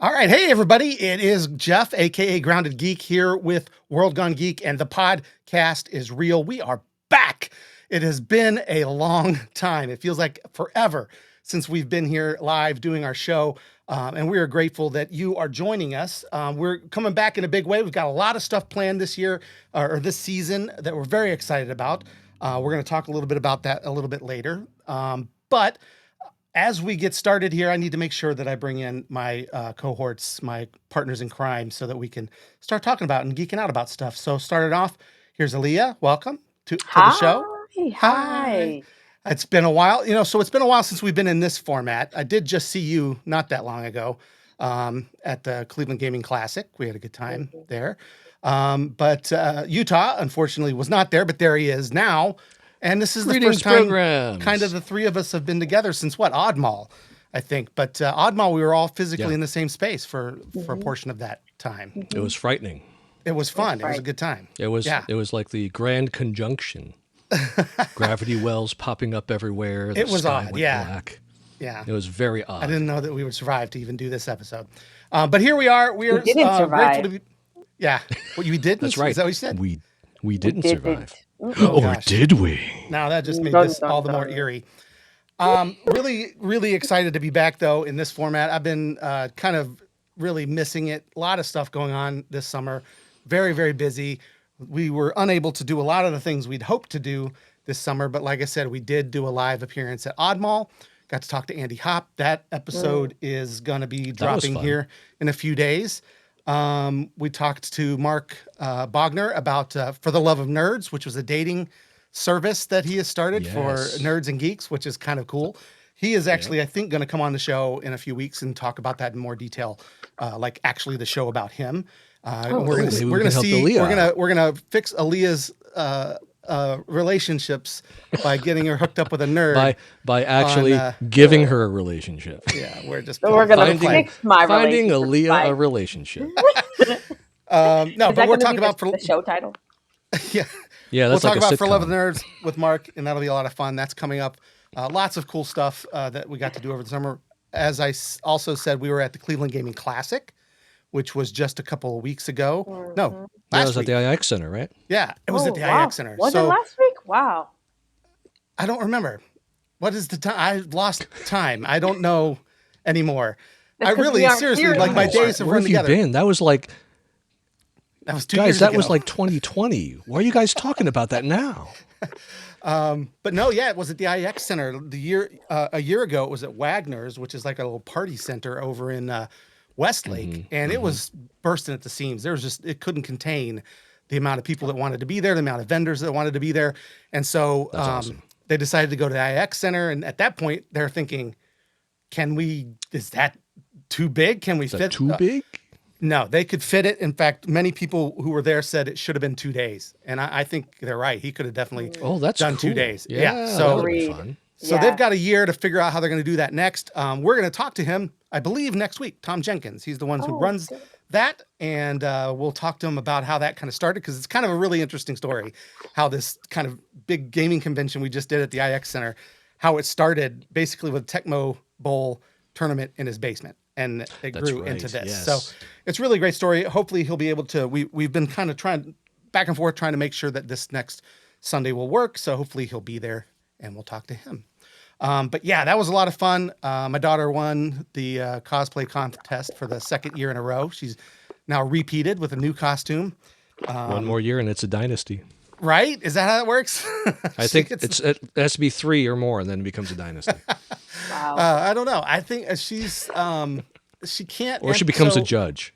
All right. Hey, everybody. It is Jeff, aka Grounded Geek, here with World Gone Geek, and the podcast is real. We are back. It has been a long time. It feels like forever since we've been here live doing our show. And we are grateful that you are joining us. We're coming back in a big way. We've got a lot of stuff planned this year or this season that we're very excited about. We're going to talk a little bit about that a little bit later. But as we get started here, I need to make sure that I bring in my cohorts, my partners in crime, so that we can start talking about and geeking out about stuff. So started off, here's Aaliyah. Welcome to the show. Hi. It's been a while, so it's been a while since we've been in this format. I did just see you not that long ago at the Cleveland Gaming Classic. We had a good time there. But Utah, unfortunately, was not there, but there he is now. And this is the first time kind of the three of us have been together since Oddmall, I think. But Oddmall, we were all physically in the same space for a portion of that time. It was frightening. It was fun. It was a good time. It was like the Grand Conjunction. Gravity wells popping up everywhere. It was odd. Black. Yeah. It was very odd. I didn't know that we would survive to even do this episode. But here we are. We are grateful to be. Yeah. Well, you didn't? That's right. Is that what you said? We didn't survive. Or did we? Now that just made this all the more eerie. Really, really excited to be back though in this format. I've been kind of really missing it. A lot of stuff going on this summer. Very, very busy. We were unable to do a lot of the things we'd hoped to do this summer, but like I said, we did do a live appearance at Oddmall. Got to talk to Andy Hopp. That episode is going to be dropping here in a few days. We talked to Mark Bogner about For the Love of Nerds, which was a dating service that he has started for nerds and geeks, which is kind of cool. He is actually, I think, going to come on the show in a few weeks and talk about that in more detail, like actually the show about him. We're gonna fix Aaliyah's relationships by getting her hooked up with a nerd. By actually giving her a relationship. Yeah, we're gonna fix my finding Aaliyah a relationship. No, but we're talking about the show title. Yeah, that's we'll talk like about For Love of Nerds with Mark, and that'll be a lot of fun. That's coming up. Lots of cool stuff that we got to do over the summer. As I also said, we were at the Cleveland Gaming Classic, which was just a couple of weeks ago. No, last week. It was at the IX Center, right? Yeah, it was at the IX Center. Was it last week? Wow. I don't remember. What is the time? I lost time. I don't know anymore. I really, seriously, like my days have run together. Where have you been? That was like... That was 2 years ago. That was like 2020. Why are you guys talking about that now? But no, it was at the IX Center. A year ago, it was at Wagner's, which is like a little party center over in Westlake, and it was bursting at the seams. It couldn't contain the amount of people that wanted to be there, the amount of vendors that wanted to be there. And so awesome. They decided to go to the IX Center. And at that point they're thinking, is that too big? Can we fit? Too big? No, they could fit it. In fact, many people who were there said it should have been 2 days. And I think they're right. He could have definitely done 2 days. Yeah. So fun. So they've got a year to figure out how they're going to do that next. We're going to talk to him, I believe, next week. Tom Jenkins. He's the one who runs that. And we'll talk to him about how that kind of started, because it's kind of a really interesting story, how this kind of big gaming convention we just did at the IX Center, how it started basically with a Tecmo Bowl tournament in his basement. And it grew into this. Yes. So it's really a great story. Hopefully he'll be able to, we've been kind of trying back and forth, trying to make sure that this next Sunday will work. So hopefully he'll be there and we'll talk to him. But yeah, that was a lot of fun. My daughter won the cosplay contest for the second year in a row. She's now repeated with a new costume. One more year and it's a dynasty. Right? Is that how it works? I think it has to be 3 or more and then it becomes a dynasty. Wow. I don't know. I think she's she can't, or she becomes a judge.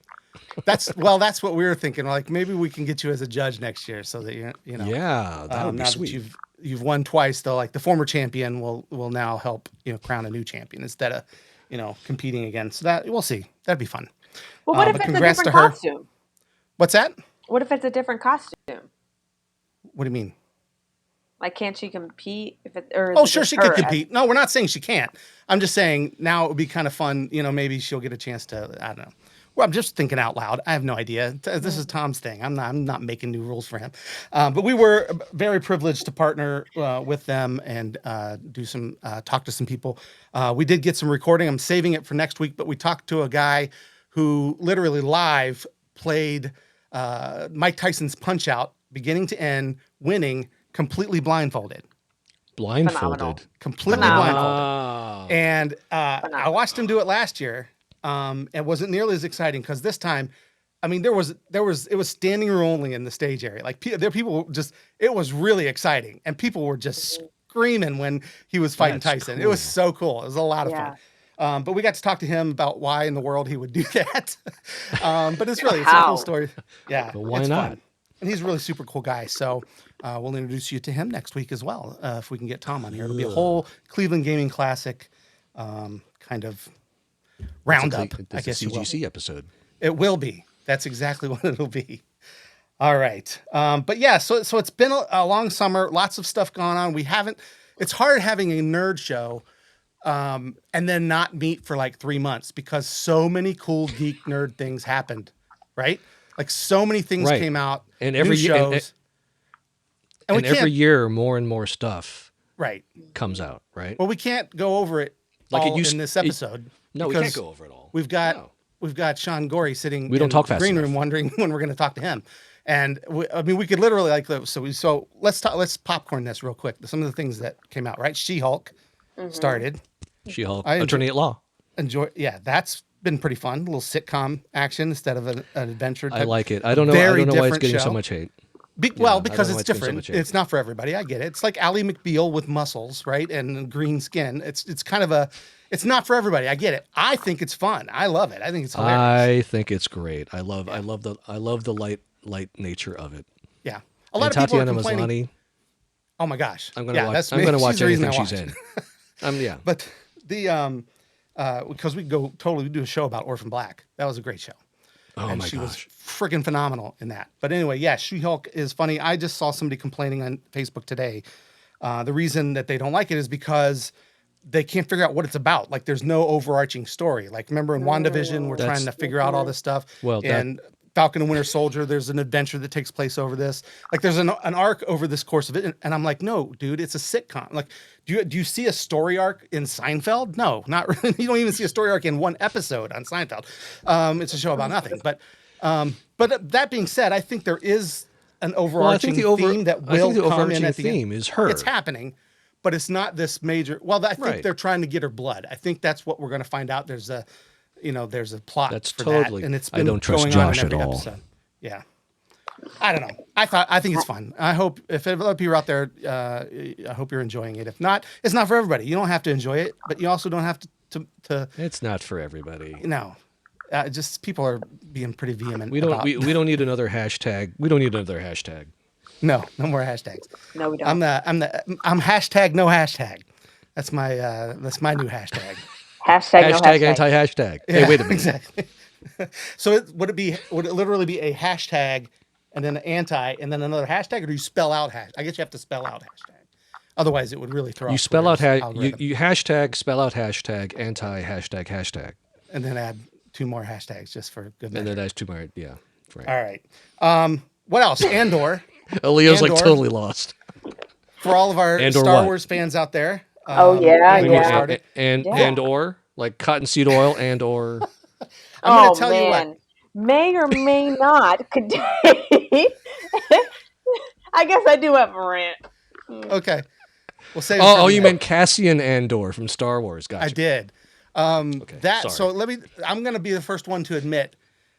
That's what we were thinking. Like, maybe we can get you as a judge next year, so that you know. Yeah, that would be sweet. That you've won twice, though. Like the former champion will now help crown a new champion instead of competing again. So that we'll see. That'd be fun. Well, what if it's a different costume? What's that? What if it's a different costume? What do you mean? Like, can't she compete? Sure, she could compete. No, we're not saying she can't. I'm just saying now it would be kind of fun. Maybe she'll get a chance to. I don't know. Well, I'm just thinking out loud. I have no idea. This is Tom's thing. I'm not making new rules for him. But we were very privileged to partner with them and do some talk to some people. We did get some recording. I'm saving it for next week. But we talked to a guy who literally live played Mike Tyson's Punch Out, beginning to end, winning completely blindfolded. Phenomenal. Completely blindfolded. Wow. And I watched him do it last year. It wasn't nearly as exciting because this time, I mean, it was standing room only in the stage area. Like people just, it was really exciting, and people were just screaming when he was fighting Tyson. It was so cool. It was a lot of fun. But we got to talk to him about why in the world he would do that. But it's a cool story. Yeah, but why it's not? Fun. And he's a really super cool guy. So we'll introduce you to him next week as well, if we can get Tom on here. It'll be a whole Cleveland Gaming Classic kind of roundup, I guess a CGC episode. It will be. That's exactly what it'll be. All right. But yeah, so it's been a long summer, lots of stuff going on. It's hard having a nerd show and then not meet for like 3 months because so many cool geek nerd things happened, right? Like so many things came out, and every shows. And every year more and more stuff comes out, right? Well, we can't go over it like all in this episode. No, we can't go over it all. We've got Shawn Gorey sitting we don't in talk the fast green enough. room wondering when we're going to talk to him. And we could literally so let's popcorn this real quick. Some of the things that came out, right? She-Hulk started. She-Hulk, Attorney at Law. That's been pretty fun. A little sitcom action instead of an adventure type. I like it. I don't know why it's getting so much hate. Because it's different. It's not for everybody. I get it. It's like Ally McBeal with muscles, right? And green skin. It's kind of it's not for everybody. I get it. I think it's fun. I love it. I think it's hilarious. I think it's great. I love the light nature of it. Yeah. A lot of people are complaining. Maslany, oh my gosh. I'm gonna watch anything she's in. Yeah. But the because we do a show about Orphan Black. That was a great show. Oh and my she gosh. was freaking phenomenal in that. But anyway, yeah, She-Hulk is funny. I just saw somebody complaining on Facebook today. The reason that they don't like it is because they can't figure out what it's about. Like there's no overarching story. Like remember in WandaVision, we're trying to figure out all this stuff. And Falcon and Winter Soldier, there's an adventure that takes place over this. Like there's an arc over this course of it. And I'm like, no, dude, it's a sitcom. Like, do you see a story arc in Seinfeld? No, not really. You don't even see a story arc in one episode on Seinfeld. It's a show about nothing. But that being said, I think there is an overarching theme that will come in at the end. Is her. It's happening, but it's not this major. Well, I think they're trying to get her blood. I think that's what we're going to find out. There's a plot for that, and it's been I don't trust going Josh on in every at all. episode. Yeah, I don't know. I think it's fun. I hope if other people are out there, I hope you're enjoying it. If not, it's not for everybody. You don't have to enjoy it, but you also don't have to. It's not for everybody. No, just people are being pretty vehement. We don't need another hashtag. We don't need another hashtag. No more hashtags. No, we don't. I'm hashtag no hashtag. That's my new hashtag. Hashtag no hashtag. Anti-hashtag. Yeah, hey, wait a minute. Exactly. So would it literally be a hashtag and then an anti and then another hashtag, or do you spell out hashtag? I guess you have to spell out hashtag. Otherwise, it would really throw. You spell out you hashtag, spell out hashtag, anti-hashtag, hashtag, and then add 2 more hashtags just for good measure. And then that's 2 more. Yeah. Right. All right. What else? Andor. Leo's like totally lost. For all of our Andor Star Wars fans out there. And/or like cottonseed oil and/or. I'm going to tell you what. May or may not. I guess I do have a rant. Okay. We'll save. Oh, you meant Cassian Andor from Star Wars? Gotcha. I did. Okay, so I'm going to be the first one to admit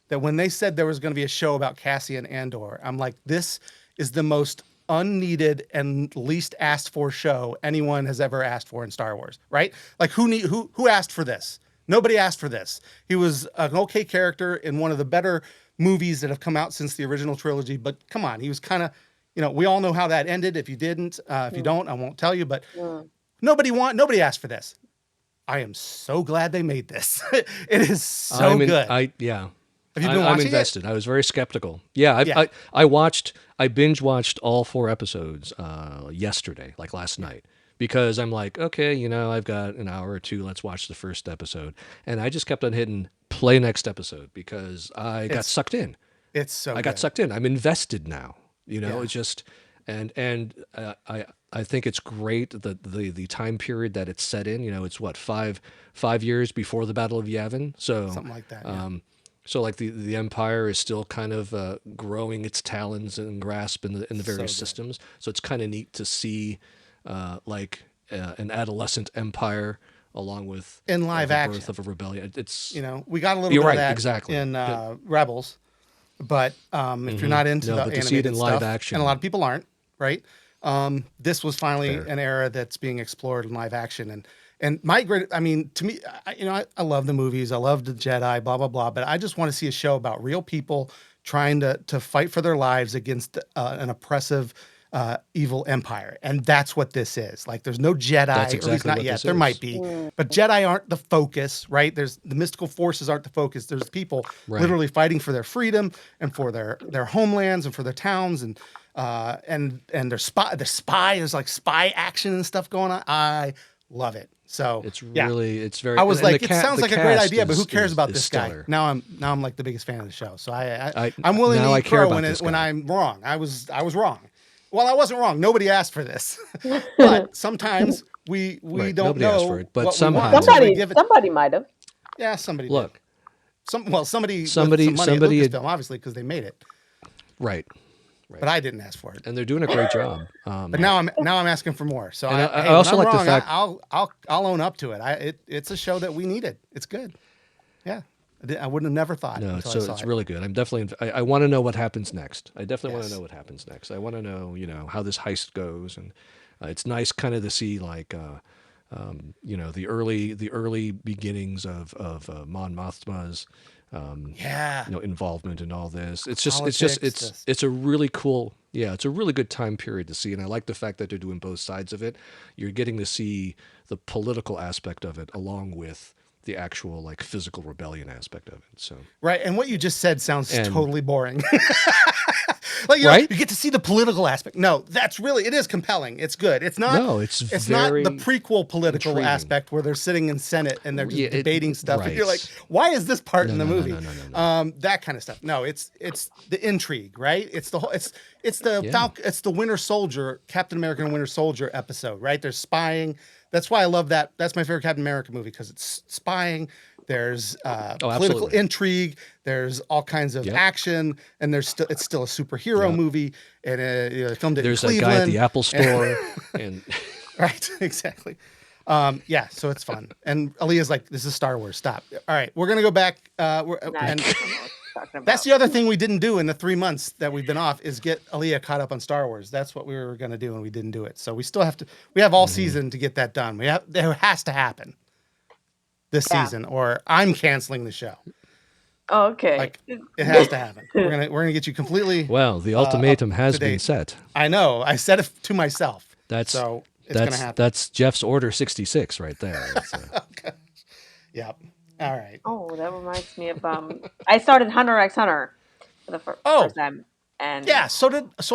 that when they said there was going to be a show about Cassian Andor, I'm like, this is the most unneeded and least asked for show anyone has ever asked for in Star Wars, right? Like who asked for this? Nobody asked for this. He was an okay character in one of the better movies that have come out since the original trilogy, but come on, he was kind of, we all know how that ended. If you didn't, if you don't, I won't tell you, but nobody asked for this. I am so glad they made this. It is so good. Yeah. Have you been watching I'm invested. I was very skeptical. Yeah, I binge watched all 4 episodes yesterday, like last night, because I'm like, okay, I've got an hour or 2. Let's watch the first episode, and I just kept on hitting play next episode because I got sucked in. It's so. I got sucked in. I'm invested now. It's just, and I think it's great the time period that it's set in. It's what 5 years before the Battle of Yavin, so something like that. Yeah. So like the empire is still kind of growing its talons and grasp in the various systems. So it's kind of neat to see an adolescent empire along with in live the action birth of a rebellion. It's we got a little you're bit right, of that exactly. in Rebels, but if you're not into No, the but to see it animated in live stuff, action, and a lot of people aren't, right? This was finally fair. an era that's being explored in live action, and my great, I mean, to me, I love the movies, I love the Jedi, blah blah blah, but I just want to see a show about real people trying to fight for their lives against an oppressive, evil empire, and that's what this is. Like, there's no Jedi, That's or at least exactly not what yet. this There is. might be, but Jedi aren't the focus, right? There's the mystical forces aren't the focus. There's people Right. literally fighting for their freedom and for their homelands and for their towns and their spy. There's like spy action and stuff going on. I love it. So It's yeah. really, it's very. I was and like, it sounds like a great cast idea, but who cares about is this stellar. guy? Now I'm like the biggest fan of the show. So I'm willing now to I eat care crow about when this when guy. I'm wrong. I was wrong. Well, I wasn't wrong. Nobody asked for this, but sometimes we Right, don't nobody know asked for it, but what somehow- we want, so they give it. Somebody might have. Yeah, somebody did. Look, Somebody with Somebody- some money somebody at had- Lucasfilm, obviously, because they made it. right, But I didn't ask for it. and they're doing a great job. But now I'm asking for more. So And I hey, also when I'm like the wrong, fact- I'll own up to it. It's a show that we needed. It's good. Yeah, I wouldn't have never thought. No, until so I saw it's it. really good. I'm definitely. I want to know what happens next. I definitely want Yes. to know what happens next. I want to know, how this heist goes, and it's nice kind of to see like, the early beginnings of Mon Mothma's, Yeah. involvement in all this. It's Politics, it's a really cool. Yeah, it's a really good time period to see, and I like the fact that they're doing both sides of it. You're getting to see the political aspect of it along with the actual like physical rebellion aspect of it. So Right, and what you just said sounds And- totally boring. Like, Right? you get to see the political aspect. No, it is compelling. It's good. It's not. No, it's not very the prequel political intriguing. aspect where they're sitting in Senate and they're just Yeah, debating stuff, and you're like, right. why is this part in the No, no, movie? no. That kind of stuff. No, it's the intrigue, right? It's the whole. It's the Yeah. It's the Winter Soldier, Captain America and Winter Soldier episode, right? There's spying. That's why I love that. That's my favorite Captain America movie, because it's spying. There's political absolutely. intrigue. There's all kinds of Yep. action, and it's still a superhero Yep. movie, and filmed it There's in that Cleveland. guy at the Apple Store, and Right, exactly. Yeah, so it's fun. And Aaliyah's like, "This is Star Wars. Stop." All right, we're gonna go back. And Talking that's the other thing we didn't do in the 3 months that we've been off, is get Aaliyah caught up on Star Wars. That's what we were gonna do, and we didn't do it. So we still have to. We have all season to get that done. It has to happen this season, or I'm canceling the show. Oh, okay. Like, it has to happen. We're gonna get you completely. well, the ultimatum up has to been date. set. I know. I said it to myself. That's so it's gonna happen. That's Jeff's order 66 right there. That's, Yep. All right. Oh, that reminds me of I started Hunter x Hunter for the first time, and Yeah. So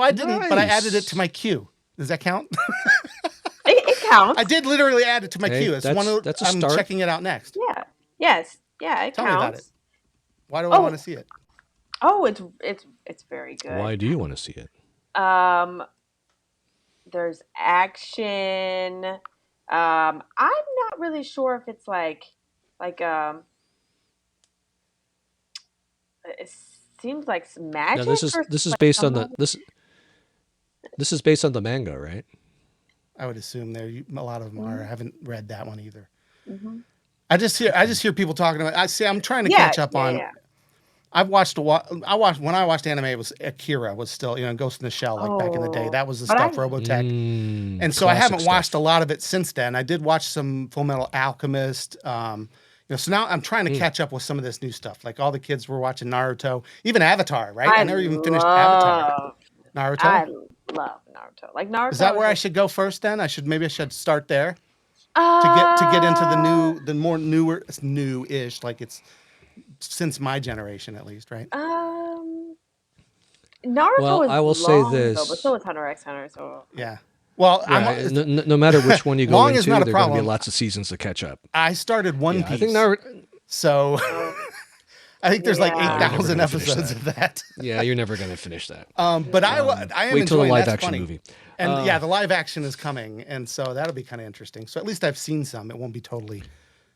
I didn't, but I added it Nice. to my queue. Does that count? it counts. I did literally add it to my Hey, queue. It's that's a I'm start. checking it out next. Yeah. Yes. Yeah. It Tell me counts. about it. Why do I Oh. want to see it? Oh, it's very good. why do you want to see it? There's action. I'm not really sure if it's like it seems like some magic. Now this is like based on some- this is based on the manga, right? I would assume a lot of them are. I haven't read that one either. Mhm. I just hear people talking about. I'm trying to Yeah, catch up on. yeah. I've watched when I watched anime. It was Akira was still Ghost in the Shell, like back in the day. Oh, That was the but stuff. I- Robotech. And so I classic haven't watched stuff. a lot of it since then. I did watch some Full Metal Alchemist. So now I'm trying to catch up with some of this new stuff. Like all the kids were watching Naruto, even Avatar, right? I never even finished Avatar. Naruto. I love Naruto. Like Naruto. Is that where I is- should go first? Then maybe I should start there to get into the more new-ish, like it's since my generation at least, right? Naruto Well, is I will say long, this. though, but so is Hunter x Hunter. So Yeah. Well, Right. No matter which one you go Long into, is there are not a going to be problem. lots of seasons to catch up. I started One Yeah, Piece. I think Naruto. So I think there's like Yeah. 8,000 You're never gonna finish episodes of that. Yeah, you're never going to finish that. But I am Wait till the enjoying live that's action funny. movie. And yeah, the live action is coming, and so that'll be kind of interesting. So at least I've seen some. It won't be totally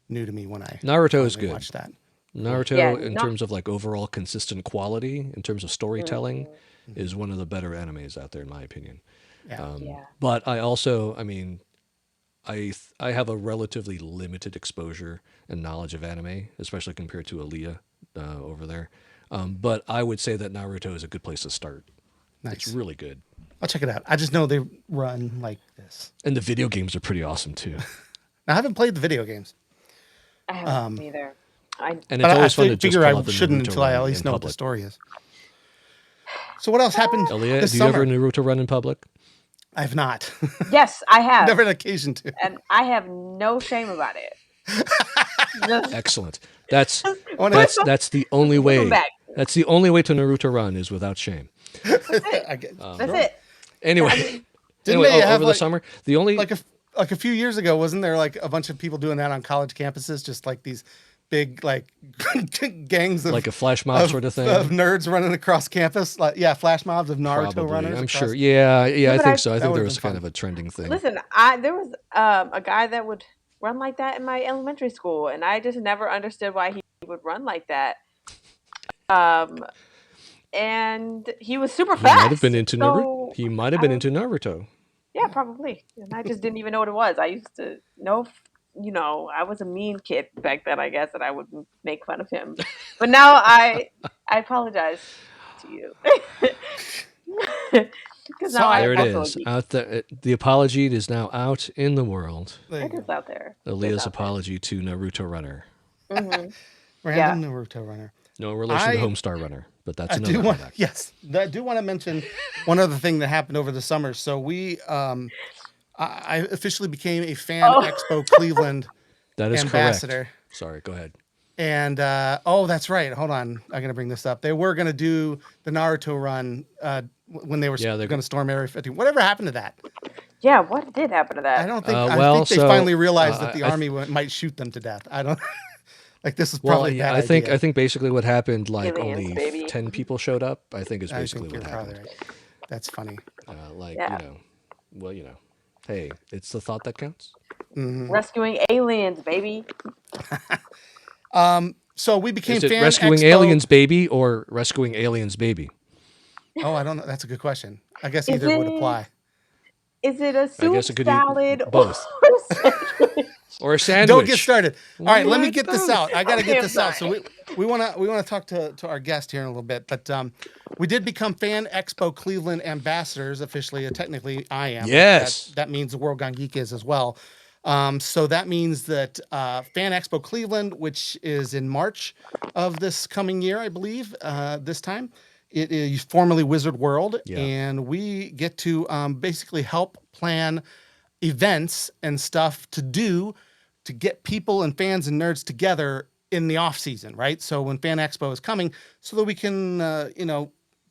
new to me when I Naruto is finally good. watch that. Naruto, in terms of like overall consistent quality, in terms of storytelling, Mm-hmm. is one of the better animes out there, in my opinion. Yeah. But I also, I mean, I have a relatively limited exposure and knowledge of anime, especially compared to Aaliyah over there. But I would say that Naruto is a good place to start. Nice. It's really good. I'll check it out. I just know they run like this. And the video games are pretty awesome too. I haven't played the video games. I haven't either. And it's always fun to just figure pull I up the shouldn't Naruto until I run at least in know what the public. story is. So what else happened Aaliyah, this do you summer? ever Naruto run in public? I've not. Yes, I have. Never had occasion to. And I have no shame about it. Just Excellent. That's That's the only put 'em way. back. That's the only way to Naruto run is without shame. I guess. That's it. Anyway, Didn't they have over the like, summer, the only like a few years ago, wasn't there like a bunch of people doing that on college campuses, just like these big like gangs of like a flash mob sort of thing. of nerds running across campus, like flash mobs of Naruto Probably, runners. I'm across- sure. Yeah, I but think so. I that think there would've was been kind fun. of a trending thing. Listen, there was a guy that would run like that in my elementary school, and I just never understood why he would run like that. And he was super He fast. might have been into Naruto. so He might have been I- into Naruto. Yeah, probably. And I just didn't even know what it was. I used to know, I was a mean kid back then, I guess, and I would make fun of him. But now I apologize to you. Because now Sorry. There I'm it also is. a geek. Out there, the apology is now out in the world. There you It go. is out there. Aaliyah's apology to Naruto Runner. Mhm. Random Naruto runner. No relation to I- Homestar Runner, but that's I another do want product. yes, I do want to mention one other thing that happened over the summer. So I officially became a Fan Oh. Expo Cleveland That is ambassador. correct. Sorry, go ahead. And that's right. Hold on, I'm gonna bring this up. They were gonna do the Naruto run when they were Yeah, they're gonna storm Area 50. Whatever happened to that? Yeah, what did happen to that? I don't think. Uh, I well, think they so, finally realized that the I- army might shoot them to death. I don't. Like this is Well, probably a yeah, bad I think idea. basically what happened, like Aliens, only baby. 10 people showed up. I think is I basically think you're what probably happened. right. That's funny. Yeah. Hey, it's the thought that counts. Rescuing aliens, baby. So we became Is it Fan rescuing Expo. aliens, baby, or rescuing aliens, baby? Oh, I don't know. That's a good question. I guess Is either would it- apply. Is it a I soup guess it could be salad both. or sandwich? Or a sandwich? Don't get started. All right, let me What? get this out. I got to Okay, get I'm this out. So sorry. we want to talk to our guest here in a little bit, but we did become Fan Expo Cleveland ambassadors officially. Technically, I am. Yes. That means the World Gone Geek is as well. So that means that Fan Expo Cleveland, which is in March of this coming year, I believe, this time. It is formerly Wizard World, Yeah. and we get to basically help plan events and stuff to do to get people and fans and nerds together in the off season, right? So when Fan Expo is coming, so that we can,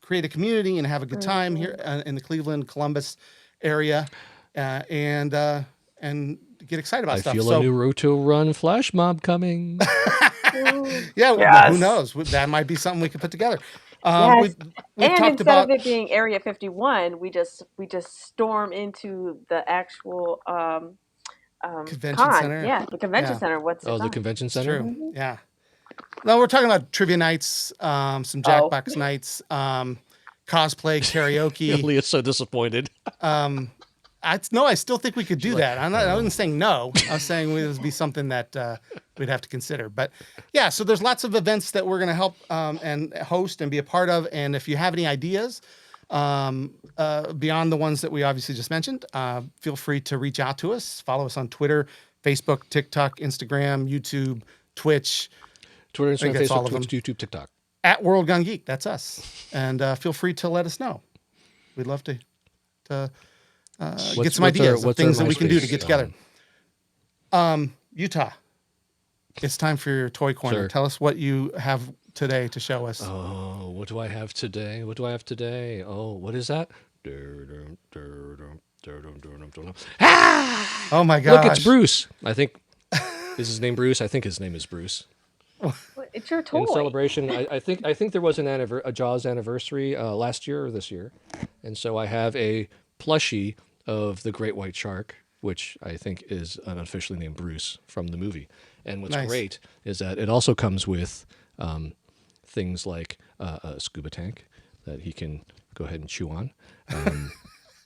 create a community and have a good time here in the Cleveland, Columbus area, and get excited about I stuff. feel So a Naruto run flash mob coming. yeah, Yes. who knows? That might be something we could put together. Yes. We And talked instead about of it being Area 51, we just storm into the actual Convention con. center. Yeah, the convention Yeah. center. What's Oh, it the called? convention It's center. true. Yeah. No, we're talking about trivia nights, some Jackbox nights, cosplay, karaoke. Leah's so disappointed. I still think we could do that. I wasn't saying no. I was saying it would be something that we'd have to consider. But yeah, so there's lots of events that we're going to help and host and be a part of. And if you have any ideas beyond the ones that we obviously just mentioned, feel free to reach out to us. Follow us on Twitter, Facebook, TikTok, Instagram, YouTube, Twitch. Twitter, think Instagram, that's all Facebook, of them. Twitch, YouTube, TikTok. At World Gone Geek, that's us. And feel free to let us know. We'd love to get some ideas of things that we can do to get together. Utah, it's time for your toy corner. Sure. Tell us what you have today to show us. Oh, what do I have today? Oh, what is that? Oh my gosh. Look, it's Bruce. I think, is his name Bruce? I think his name is Bruce. It's your toy. In celebration, I think there was a Jaws anniversary last year or this year, and so I have a plushie of the great white shark which I think is unofficially named Bruce from the movie. And what's Nice. great is that it also comes with things like a scuba tank that he can go ahead and chew on.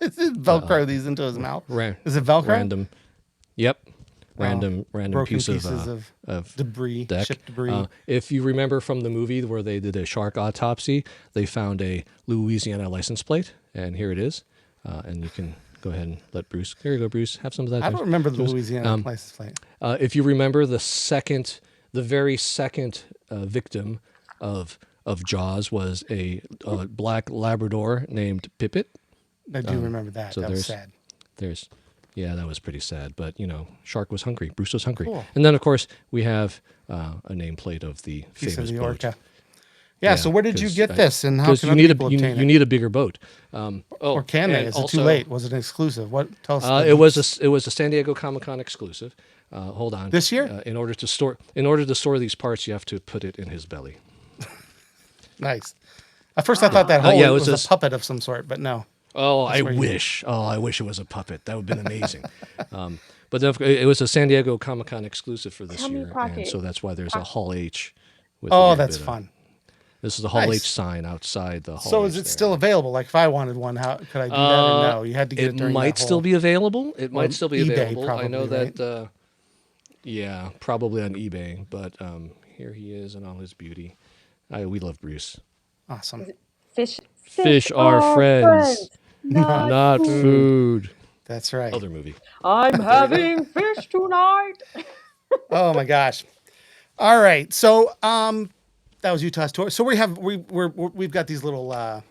Is it Velcro these into his mouth? Is it Velcro? Random. Yep. Random Broken piece pieces of debris, deck. ship debris. If you remember from the movie where they did a shark autopsy, they found a Louisiana license plate, and here it is. And you can go ahead and let Bruce. Here you go, Bruce. Have some of that. I don't remember the Louisiana license plate. If you remember the very second victim of Jaws was a black Labrador named Pippet. I do remember that. So that was sad. Yeah, that was pretty sad. But, shark was hungry. Bruce was hungry. Cool. And then, of course, we have a nameplate of the Piece famous of the boat. orca. Yeah, so where did you get this, and how can you other need people obtain you it? need a bigger boat. Or can they? and Is it also, too late? Was it an exclusive? What? Tell us. It was a San Diego Comic-Con exclusive. Hold on. This year? In order to store these parts, you have to put it in his belly. Nice. At first, I thought that hole yeah, it was was a puppet of some sort, but no. Oh, I wish it was a puppet. That would have been amazing. But it was a San Diego Comic-Con exclusive for this year, and so that's why there's a Hall H. With That's fun. This is the Hall Nice. H sign outside the Hall. So H is it there. still available? Like if I wanted one, how could I do that? Or no, you had to get it during might that still whole- be available. It Or might still be eBay, available. I know probably, that. Yeah, probably on eBay. But here he is in all his beauty. We love Bruce. Awesome. Fish are friends, not food. That's right. Other movie. I'm having fish tonight. Oh my gosh. All right. So that was Utah's tour. So we've got these little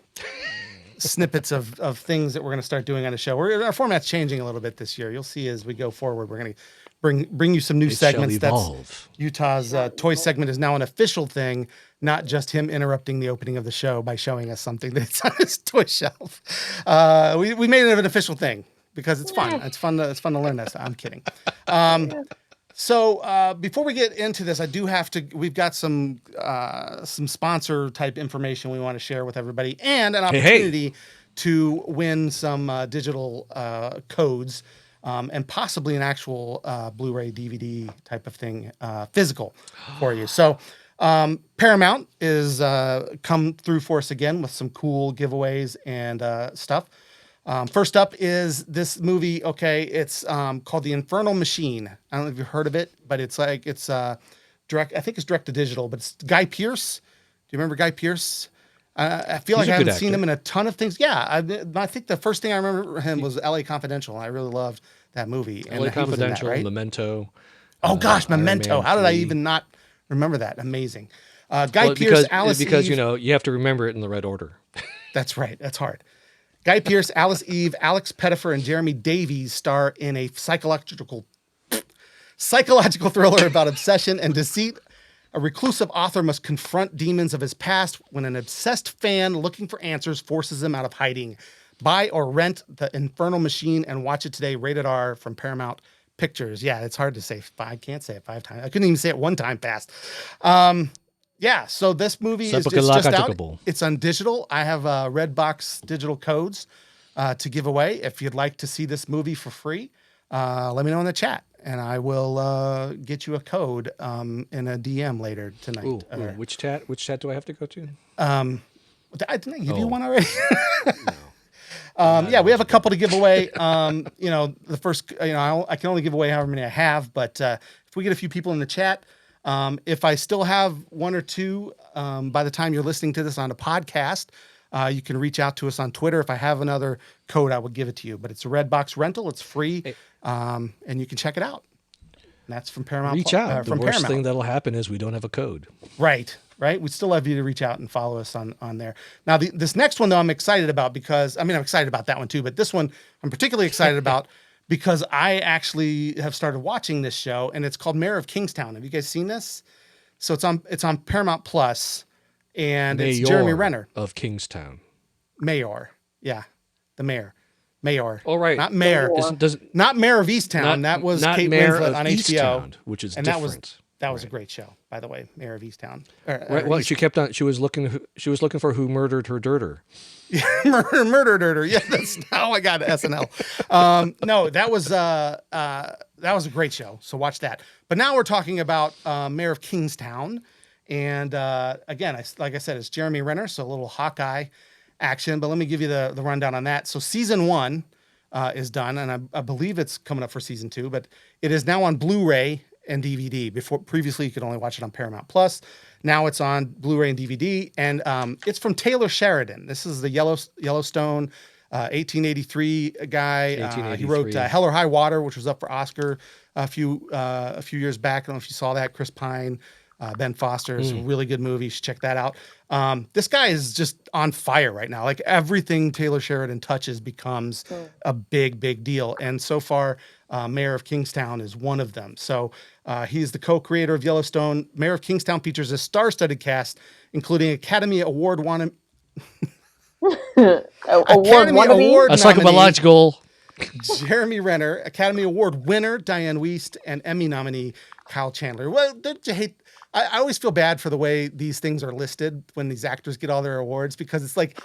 snippets of things that we're going to start doing on the show. Our format's changing a little bit this year. You'll see as we go forward. We're going to bring you some new segments. Evolve. Utah's toy segment is now an official thing, not just him interrupting the opening of the show by showing us something that's on his toy shelf. We made it an official thing because it's fun. It's fun to learn this. I'm kidding. So before we get into this, I do have to. We've got some sponsor type information we want to share with everybody, and an opportunity to win some digital codes, and possibly an actual Blu-ray DVD type of thing, physical for you. So Paramount is come through for us again with some cool giveaways and stuff. First up is this movie. Okay, it's called The Infernal Machine. I don't know if you've heard of it, but it's direct. I think it's direct to digital, but it's Guy Pearce. Do you remember Guy Pearce? I feel like I haven't seen him in a ton of things. Yeah, I think the first thing I remember him was L.A. Confidential. I really loved that movie. L.A. Confidential, right? Memento. Oh gosh, Memento. How did I even not remember that? Amazing. Guy Pearce, Alice Eve. Because you have to remember it in the right order. That's right. That's hard. Guy Pearce, Alice Eve, Alex Pettifer, and Jeremy Davies star in a psychological thriller about obsession and deceit. A reclusive author must confront demons of his past when an obsessed fan looking for answers forces him out of hiding. Buy or rent The Infernal Machine and watch it today. Rated R from Paramount Pictures. Yeah, it's hard to say. I can't say it 5 times. I couldn't even say it 1 time fast. Yeah, so this movie is just out. It's on digital. I have Redbox digital codes to give away. If you'd like to see this movie for free, let me know in the chat, and I will get you a code in a DM later tonight. Ooh, which chat do I have to go to? Didn't I give you one already? Yeah, we have a couple to give away. The first, I can only give away however many I have, but if we get a few people in the chat, if I still have 1 or 2 by the time you're listening to this on a podcast, you can reach out to us on Twitter. If I have another code, I will give it to you. But it's a Redbox rental. It's free, and you can check it out. And that's from Paramount. Reach out. The worst thing that'll happen is we don't have a code. Right. We'd still love you to reach out and follow us on there. Now, this next one, though, I'm excited about because, I'm excited about that one too, but this one I'm particularly excited about because I actually have started watching this show, and it's called Mayor of Kingstown. Have you guys seen this? So it's on Paramount Plus, and it's Jeremy Renner of Kingstown. Mayor, yeah, the Mayor. Oh right, not Mayor. Not Mayor of Easttown. That was not Kate Mayor Winslet of on Easttown, HBO, which is and different. That was a great show, by the way, Mayor of Easttown. Right. Well, she kept on. She was looking for who murdered her dirter. Murder. Yeah, that's how I got to SNL. No, that was a great show. So watch that. But now we're talking about Mayor of Kingstown, and again, like I said, it's Jeremy Renner, so a little Hawkeye action. But let me give you the rundown on that. So season 1 is done, and I believe it's coming up for season 2. But it is now on Blu-ray and DVD. Previously you could only watch it on Paramount Plus. Now it's on Blu-ray and DVD, and it's from Taylor Sheridan. This is the Yellowstone 1883 guy. He wrote Hell or High Water, which was up for Oscar a few years back. I don't know if you saw that. Chris Pine, Ben Foster. It's a really good movie. You should check that out. This guy is just on fire right now. Like everything Taylor Sheridan touches becomes a big deal. And so far, Mayor of Kingstown is one of them. So he's the co-creator of Yellowstone. Mayor of Kingstown features a star-studded cast, including Academy Award nominee. Psychological. Jeremy Renner, Academy Award winner Diane Wiest, and Emmy nominee Kyle Chandler. Well, don't you hate? I always feel bad for the way these things are listed when these actors get all their awards, because it's like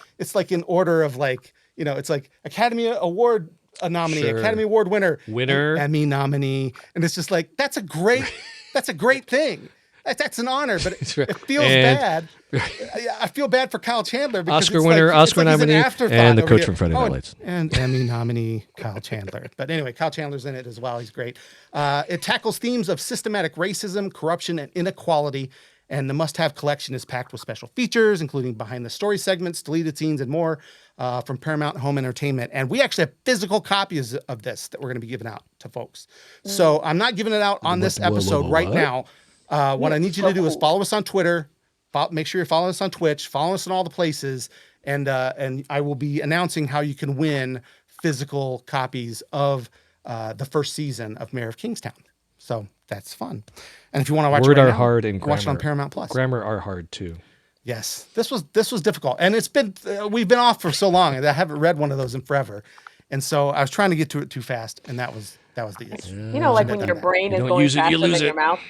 in order of like, it's like Academy Award nominee, Academy Award winner, Emmy nominee, and it's just like that's a great thing. That's an honor, but it feels bad. I feel bad for Kyle Chandler because Oscar winner, Oscar nominee, and the coach from Friday Night Lights. And Emmy nominee Kyle Chandler. But anyway, Kyle Chandler's in it as well. He's great. It tackles themes of systematic racism, corruption, and inequality. And the must-have collection is packed with special features, including behind-the-story segments, deleted scenes, and more from Paramount Home Entertainment. And we actually have physical copies of this that we're going to be giving out to folks. So I'm not giving it out on this episode right now. What I need you to do is follow us on Twitter. Make sure you're following us on Twitch. Follow us in all the places, and I will be announcing how you can win physical copies of the first season of Mayor of Kingstown. So that's fun. And if you want to watch Word it right are now, hard and watch it on Paramount Plus. Grammar are hard too. Yes, this was difficult, and it's been we've been off for so long, and I haven't read one of those in forever, and so I was trying to get to it too fast, and that was the issue. Like when your brain is going faster than your mouth.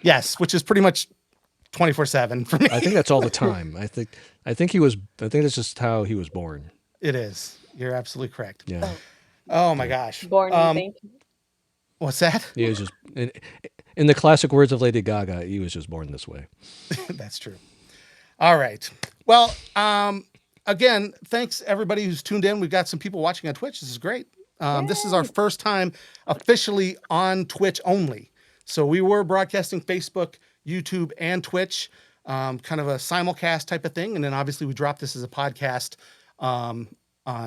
Yes, which is pretty much 24/7 for me. I think that's all the time. I think that's just how he was born. It is. You're absolutely correct. Yeah. Oh my gosh. Born, you think? What's that? He was just in the classic words of Lady Gaga, he was just born this way. That's true. All right. Well, again, thanks everybody who's tuned in. We've got some people watching on Twitch. This is great. This is our first time officially on Twitch only. So we were broadcasting Facebook, YouTube, and Twitch, kind of a simulcast type of thing. And then obviously we dropped this as a podcast on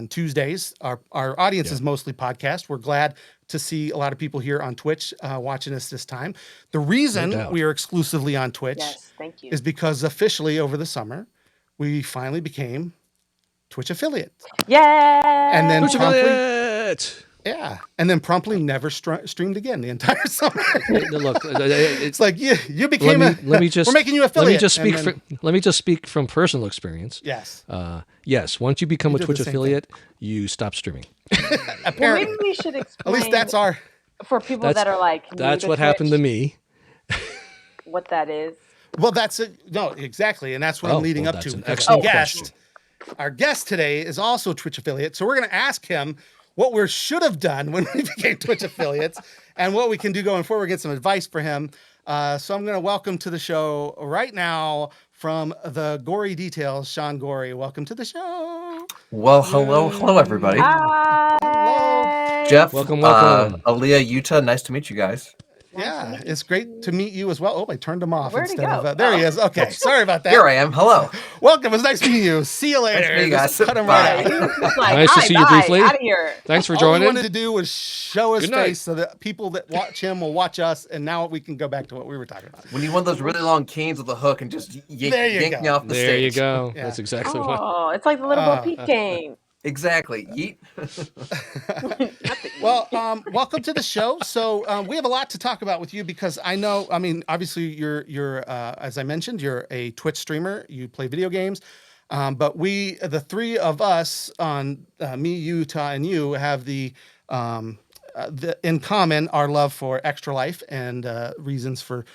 Tuesdays. Our audience is mostly podcast. We're glad to see a lot of people here on Twitch watching us this time. The reason we are exclusively on Twitch is because officially over the summer, we finally became Twitch affiliates. Yeah. And then Twitch affiliate. Yeah, and then promptly never streamed again the entire summer. Look, it's like you became we're making you affiliate. Let me just speak from personal experience. Yes. Yes. Once you become a Twitch affiliate, you stop streaming. Well, maybe we should explain. At least that's for people that are like. That's what happened to me. What that is. Well, that's it. No, exactly, and that's what I'm leading up to. An excellent question. Our guest today is also a Twitch affiliate, so we're going to ask him what we should have done when we became Twitch affiliates and what we can do going forward, get some advice for him. So I'm going to welcome to the show right now from the Gorey Details, Shawn Gorey. Welcome to the show. Well, hello, everybody. Hi. Hello. Jeff, welcome. Aaliyah, Utah, nice to meet you guys. Yeah, it's great to meet you as well. Oh, I turned him off. Where'd he go? There he is. Okay, sorry about that. Here I am. Hello. Welcome. It's nice meeting you. See you later. Nice to meet you guys. Cut him right out. Nice to see you briefly. Out of here. Thanks for All joining. we wanted to do was show his Good night. face so that people that watch him will watch us, and now we can go back to what we were talking about. We need one of those really long canes with a hook and just yank me off the stage. There you go. Yeah. That's exactly what. Oh, it's like the Little Bo Peep game. Exactly. Yeet. Well, welcome to the show. So we have a lot to talk about with you because I know, I mean, obviously you're as I mentioned, you're a Twitch streamer. You play video games. But the three of us on me, Utah, and you have the in common our love for Extra Life and reasons for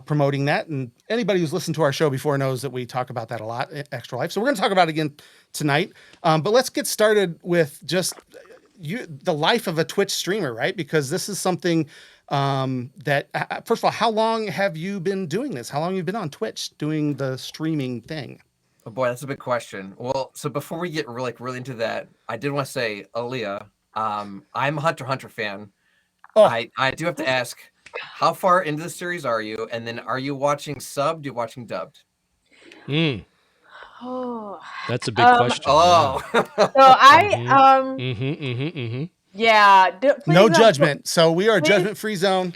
promoting that. And anybody who's listened to our show before knows that we talk about that a lot, Extra Life. So we're going to talk about it again tonight. But let's get started with just the life of a Twitch streamer, right? Because this is something that, first of all, how long have you been doing this? How long have you been on Twitch doing the streaming thing? Oh boy, that's a big question. Well, so before we get really into that, I did want to say, Aaliyah, I'm a Hunter x Hunter fan. Oh. I do have to ask, how far into the series are you? And then are you watching subbed? Are you watching dubbed? Oh, That's a big question. Oh, so I yeah. No judgment. So we are a judgment-free zone.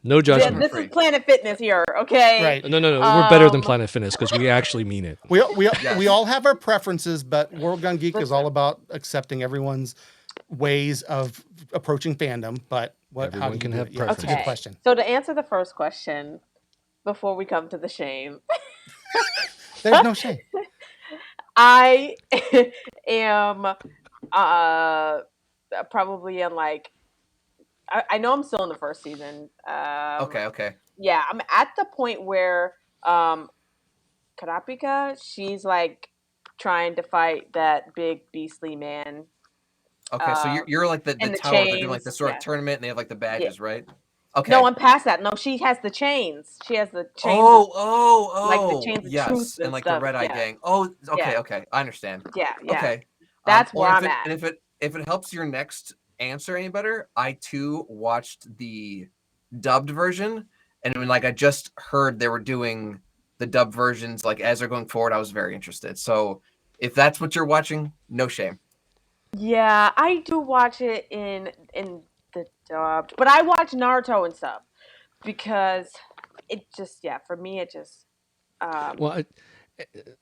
No judgment. This is Planet Fitness here, okay? Right. No. We're better than Planet Fitness because we actually mean it. We all have our preferences, but World Gun Geek is all about accepting everyone's ways of approaching fandom. But how do you can do have it? Yeah, that's a good question. So to answer the first question, before we come to the shame, there's no shame. I am probably in like I know I'm still in the first season. okay. Yeah, I'm at the point where Karapika, she's like trying to fight that big beastly man. Okay, so you're like the and the tower. chains, They're doing like the sort of tournament, and they have like the badges, right? Okay. No, I'm past that. No, she has the chains. She has the chains. Oh, like the chains of yes, truth and like stuff. the Red Eye Gang. Oh, okay, I understand. Yeah. Okay, that's where I'm at. And if it helps your next answer any better, I too watched the dubbed version, and when I just heard they were doing the dubbed versions as they're going forward, I was very interested. So if that's what you're watching, no shame. Yeah, I do watch it in the dubbed, but I watch Naruto and sub because it just for me it just well,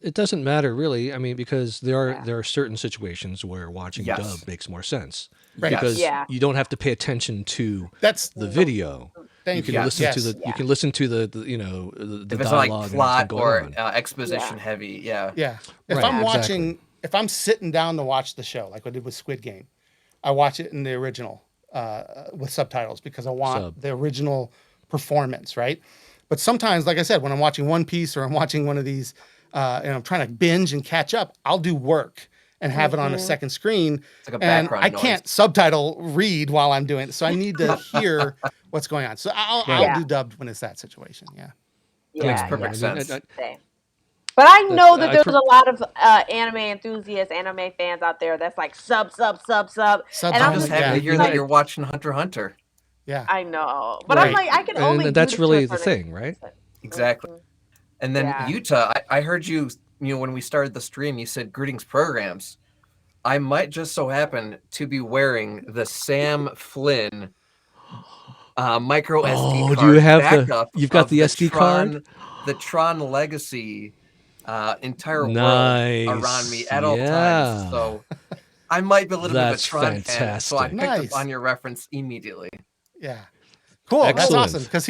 it doesn't matter really. I mean, because there are certain situations where watching dub makes more sense, because you don't have to pay attention to the video. You can listen to the you can listen to the if it's dialogue plot or on. exposition heavy. Yeah. If I'm watching, if I'm sitting down to watch the show like I did with Squid Game, I watch it in the original with subtitles because I want the original performance, right? But sometimes, like I said, when I'm watching One Piece or I'm watching one of these and I'm trying to binge and catch up, I'll do work and have it on a second screen. It's like a and background I noise. can't subtitle read while I'm doing it. So I need to hear what's going on. So I'll do dubbed when it's that situation. Yeah. Makes perfect sense. But I know that there's a lot of anime enthusiasts, anime fans out there that's like sub. And I'm just happy to hear that you're watching Hunter x Hunter. Yeah. I know. But I'm like, I can only and that's really the thing, right? Exactly. And then Utah, I heard you when we started the stream, you said greetings programs. I might just so happen to be wearing the Sam Flynn micro SD card. Do you have you've got the SD card? The Tron Legacy entire world around me at all times. So I might be a little bit of a Tron fan. So I picked up on your reference immediately. Yeah. Cool. Excellent. That's awesome. Because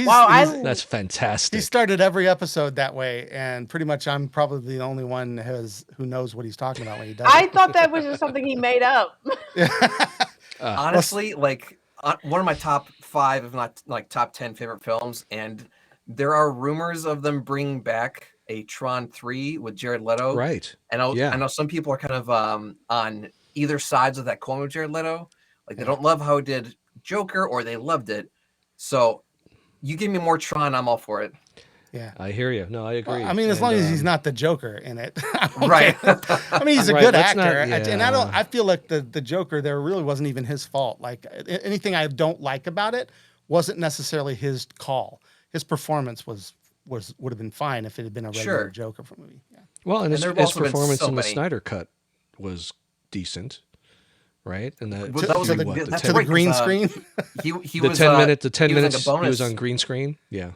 that's fantastic. He started every episode that way, and pretty much I'm probably the only one who knows what he's talking about when he does it. I thought that was just something he made up. Honestly, one of my top 5, if not top 10 favorite films, and there are rumors of them bringing back a Tron 3 with Jared Leto. Right. And I know some people are kind of on either sides of that coin with Jared Leto. They don't love how he did Joker, or they loved it. So you give me more Tron, I'm all for it. Yeah, I hear you. No, I agree. Well, I mean, as long as he's not the Joker in it, right? I mean, he's a good actor, and I feel like the Joker there really wasn't even his fault. Like anything I don't like about it wasn't necessarily his call. His performance would have been fine if it had been a regular Joker movie. Yeah. Well, and his performance in the Snyder Cut was decent. Right, and that was to the green screen. He the was 10 minutes. The 10 minutes he was on green screen. Yeah.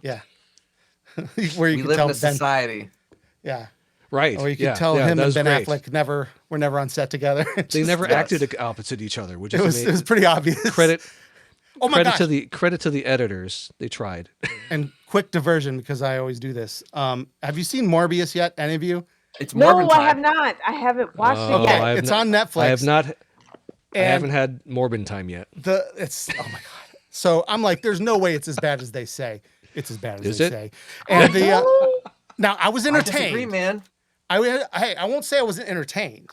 Where you we could live tell in a society. Yeah. Right. Or you could tell him and Ben Affleck were never on set together. They never acted opposite each other, which it was pretty obvious. Credit to the editors. They tried. And quick diversion, because I always do this. Have you seen Morbius yet? Any of you? It's no, I have not. I haven't watched it yet. It's on Netflix. I have not. I haven't had Morbin time yet. It's oh my god. So I'm like, there's no way it's as bad as they say. It's as bad as Is they it? say. And now I was I entertained. disagree, man. I won't say I wasn't entertained,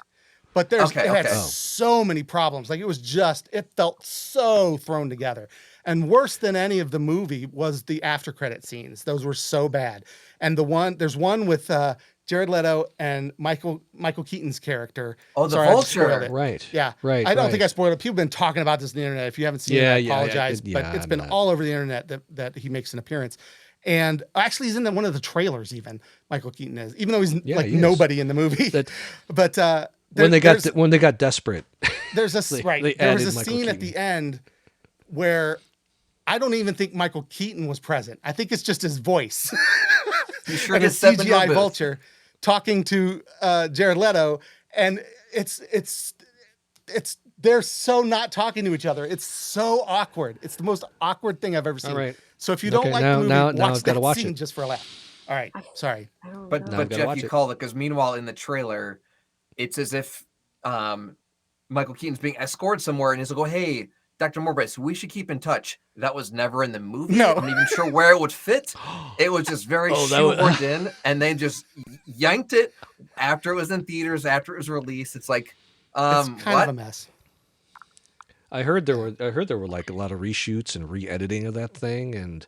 but it had Oh. so many problems. Like it felt so thrown together. And worse than any of the movie was the after credit scenes. Those were so bad. And there's one with Jared Leto and Michael Keaton's character. Oh, the Sorry, I just spoiled vulture. it. Right. Yeah. Right. I don't think I spoiled it. People have been talking about this on the internet. If you haven't seen it, I apologize. But it's been all over the internet that he makes an appearance. And actually, he's in one of the trailers. Even Michael Keaton is, even though he's nobody in the movie. But when they got desperate, there's a there was a scene at the end where I don't even think Michael Keaton was present. I think it's just his voice. You sure and a did step into a CGI booth. vulture talking to Jared Leto, and it's they're so not talking to each other. It's so awkward. It's the most awkward thing I've ever seen. All right. So if you don't like the movie, watch that scene just for a laugh. All right, sorry. But Jeff, you called it because meanwhile in the trailer, it's as if Michael Keaton's being escorted somewhere, and he's like, "Oh, hey, Dr. Morbius, we should keep in touch." That was never in the movie. No. I'm not even sure where it would fit. It was just very shoehorned in, and they just yanked it after it was in theaters, after it was released. It's like, it's kind of a mess. I heard there were like a lot of reshoots and re-editing of that thing, and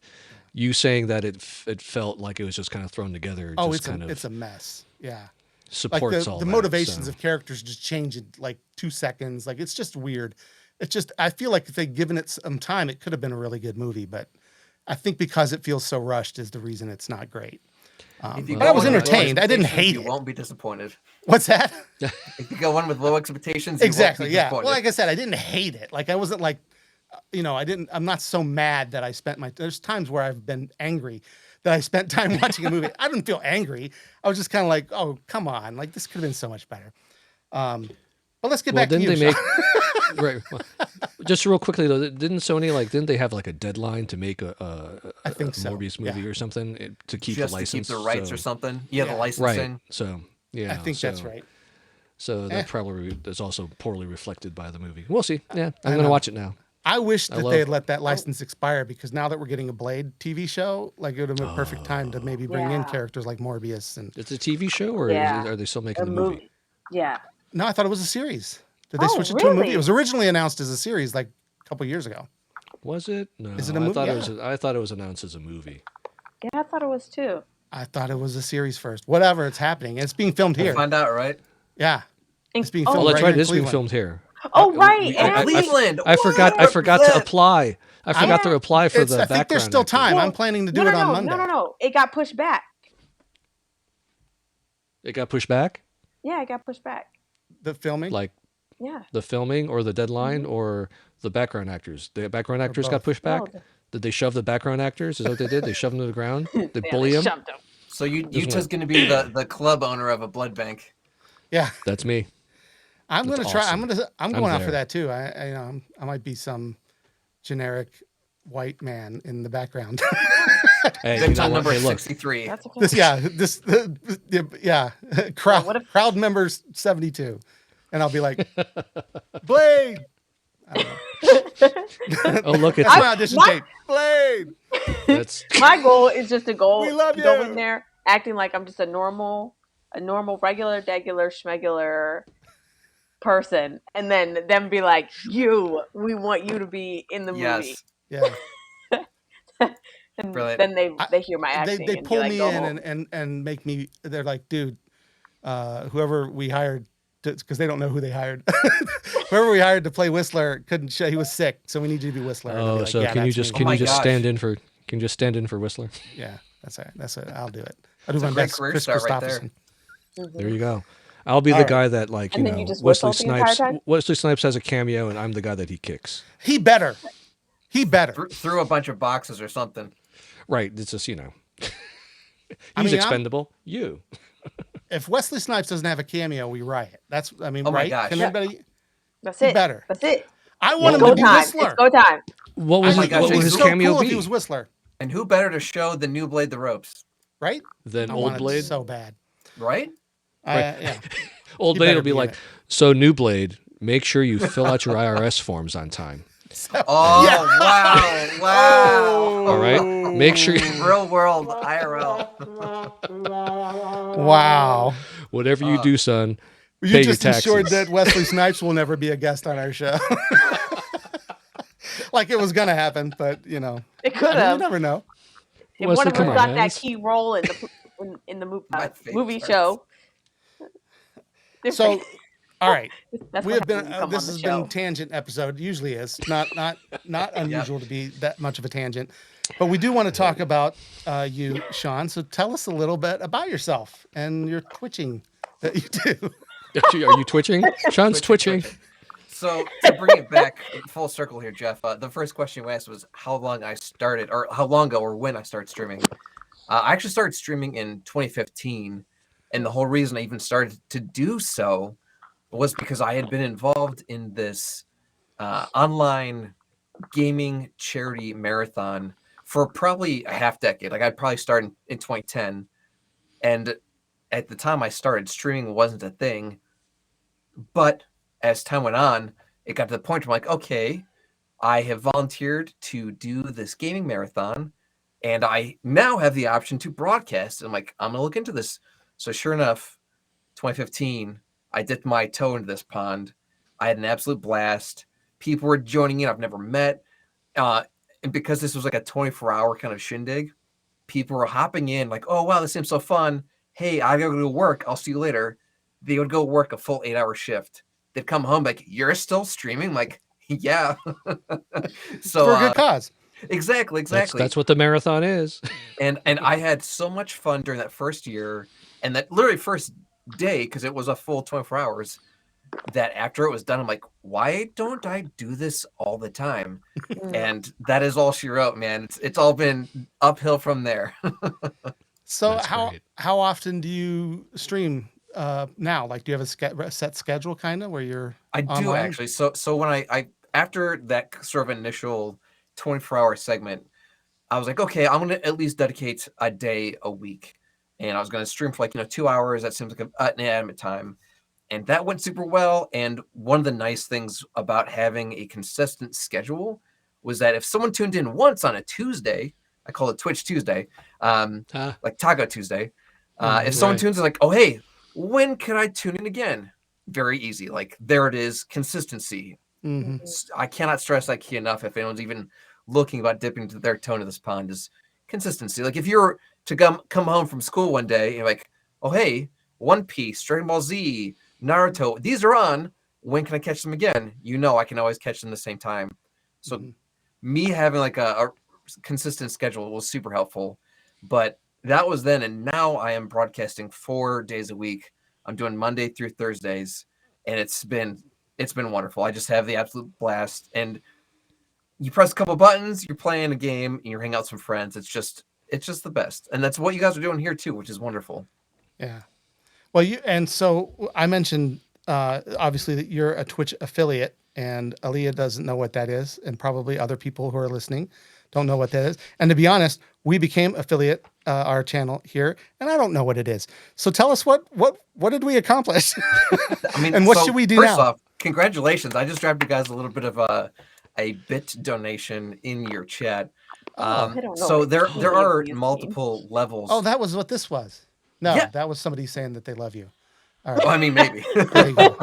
you saying that it felt like it was just kind of thrown together. It's a mess. Yeah. Supports the motivations of characters just change in like 2 seconds. Like it's just weird. It's just, I feel like if they'd given it some time, it could have been a really good movie, but I think because it feels so rushed is the reason it's not great. But I was entertained. I didn't hate it. You won't be disappointed. What's that? If you go in with low expectations, exactly. You won't be well, like I said, I didn't hate it. Like I wasn't like, I'm not so mad that I spent there's times where I've been angry that I spent time watching a movie. I didn't feel angry. I was just kind of like, oh, come on. Like this could have been so much better. But let's get back to you, Shawn. Right. Well, just real quickly though, didn't they have like a deadline to make a Morbius movie or something to keep the license? To keep the rights or something? Yeah, the licensing. Right. So yeah, I think that's right. So that probably is also poorly reflected by the movie. We'll see. Yeah, I'm going to watch it now. I wish that they had let that license expire because now that we're getting a Blade TV show, like it would have been a perfect time to maybe bring in characters like Morbius. And it's a TV show, or are they still making the movie? Yeah. No, I thought it was a series. Did they switch it to a movie? It was originally announced as a series like a couple years ago. Was it? No. Is it a movie? I thought it was announced as a movie. Yeah, I thought it was too. I thought it was a series first. Whatever, it's happening. It's being filmed here. We'll find out, right? Yeah. It's being filmed that's right. It is Cleveland. being filmed here. Oh, right. Cleveland. I forgot to apply. I forgot to apply for the background. I think there's still time. I'm planning to do it on Monday. No. It got pushed back. It got pushed back? Yeah, it got pushed back. The filming? The filming or the deadline or the background actors? The background actors got pushed back? Did they shove the background actors? Is that what they did? They shoved them to the ground? They bully them? So Utah's going to be the club owner of a blood bank. Yeah. That's me. I'm going to try. I'm going out there. for that too. I might be some generic white man in the background. Hey, Victim number 63. That's okay. Crowd members 72. And I'll be like, Blade. I don't know. Oh, look, it's my audition tape. Blade. My goal is just to go in there acting like I'm just a normal, regular, schmegular person, and then them be like, we want you to be in the movie. Yes. Yeah. And Brilliant. then they hear my acting. They and pull like, me in and make me. They're like, dude, whoever we hired, because they don't know who they hired. Whoever we hired to play Whistler couldn't show. He was sick, so we need you to be Whistler. Oh, like, so can you just stand in for? Can you just stand in for Whistler? Yeah, that's it. That's it. I'll do it. I'll do my great best. career Chris start right Christopherson. there. There you go. I'll be the guy that Wesley Snipes. time? Wesley Snipes has a cameo, and I'm the guy that he kicks. He better. Threw a bunch of boxes or something. Right. It's just he's expendable. If Wesley Snipes doesn't have a cameo, we riot. That's my right? gosh. Can anybody? That's it. Better. That's it. I want him Go to be time. Whistler. It's go time. What was his so cameo cool be? if he was Whistler, And who better to show the new Blade the ropes? right? Then I Old want it Blade. so bad. Right? Right. Yeah. Old He Blade better will be be in like, it. so New Blade, make sure you fill out your IRS forms on time. Oh, wow. All right. Make sure Real world IRL. Wow. whatever you do, son, You pay just your taxes. ensured that Wesley Snipes will never be a guest on our show. Like it was going to happen, but It could you have. never know. If Wesley, one of come us on, got man. that key role in the My face movie hurts. show. So, all right. That's We what have been. happens when you come This on the has show. been tangent episode. Usually is not unusual to be that much of a tangent, but we do want to talk about you, Shawn. So tell us a little bit about yourself and your twitching that you do. Are you twitching? Shawn's twitching. So to bring it back full circle here, Jeff, the first question you asked was how long I started, or how long ago, or when I started streaming. I actually started streaming in 2015, and the whole reason I even started to do so was because I had been involved in this online gaming charity marathon for probably a half decade. Like I'd probably started in 2010, and at the time I started, streaming wasn't a thing. But as time went on, it got to the point where I'm like, okay, I have volunteered to do this gaming marathon, and I now have the option to broadcast. I'm like, I'm gonna look into this. So sure enough, 2015, I dipped my toe into this pond. I had an absolute blast. People were joining in I've never met. And because this was like a 24-hour kind of shindig, people were hopping in like, oh, wow, this seems so fun. Hey, I gotta go to work. I'll see you later. They would go work a full 8-hour shift. They'd come home like, you're still streaming? Like, yeah. So For a good cause. Exactly. That's what the marathon is. And I had so much fun during that first year, and that literally first day, because it was a full 24 hours, that after it was done, I'm like, why don't I do this all the time? And that is all she wrote, man. It's all been uphill from there. So That's great. how often do you stream now? Like, do you have a set schedule kind of where you're I do online? actually. So when I after that sort of initial 24-hour segment, I was like, okay, I'm gonna at least dedicate a day a week, and I was gonna stream for like 2 hours. That seems like an inanimate time, and that went super well. And one of the nice things about having a consistent schedule was that if someone tuned in once on a Tuesday, I call it Twitch Tuesday, like Taco Tuesday. If someone tunes in, like, oh hey, when can I tune in again? Very easy. Like there it is, consistency. I cannot stress that key enough. If anyone's even looking about dipping to their toe into this pond, is consistency. Like if you're to come home from school one day and you're like, oh hey, One Piece, Dragon Ball Z, Naruto, these are on. When can I catch them again? I can always catch them the same time. So me having like a consistent schedule was super helpful. But that was then, and now I am broadcasting 4 days a week. I'm doing Monday through Thursdays, and it's been wonderful. I just have the absolute blast. And you press a couple buttons, you're playing a game, and you're hanging out with some friends. It's just the best. And that's what you guys are doing here too, which is wonderful. Yeah. Well, so I mentioned obviously that you're a Twitch affiliate, and Aaliyah doesn't know what that is, and probably other people who are listening don't know what that is. And to be honest, we became affiliate our channel here, and I don't know what it is. So tell us what did we accomplish? I mean, and what should we do first now? off, congratulations! I just dropped you guys a little bit of a bit donation in your chat. So there are multiple levels. Oh, that was what this was. No, Yeah. that was somebody saying that they love you. All right. Well, I mean, maybe. There you go.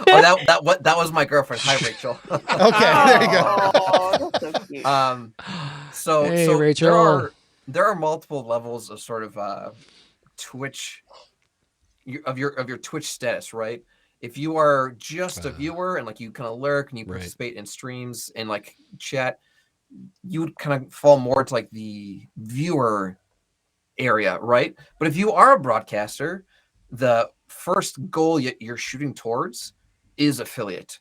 that was my girlfriend. Hi, Rachel. Okay, there you go. Oh, that's so cute. Hey, so Rachel. there are multiple levels of sort of Twitch of your Twitch status, right? If you are just a viewer and like you kind of lurk and you participate in streams and like chat, you would kind of fall more to like the viewer area, right? But if you are a broadcaster, the first goal you're shooting towards is affiliate.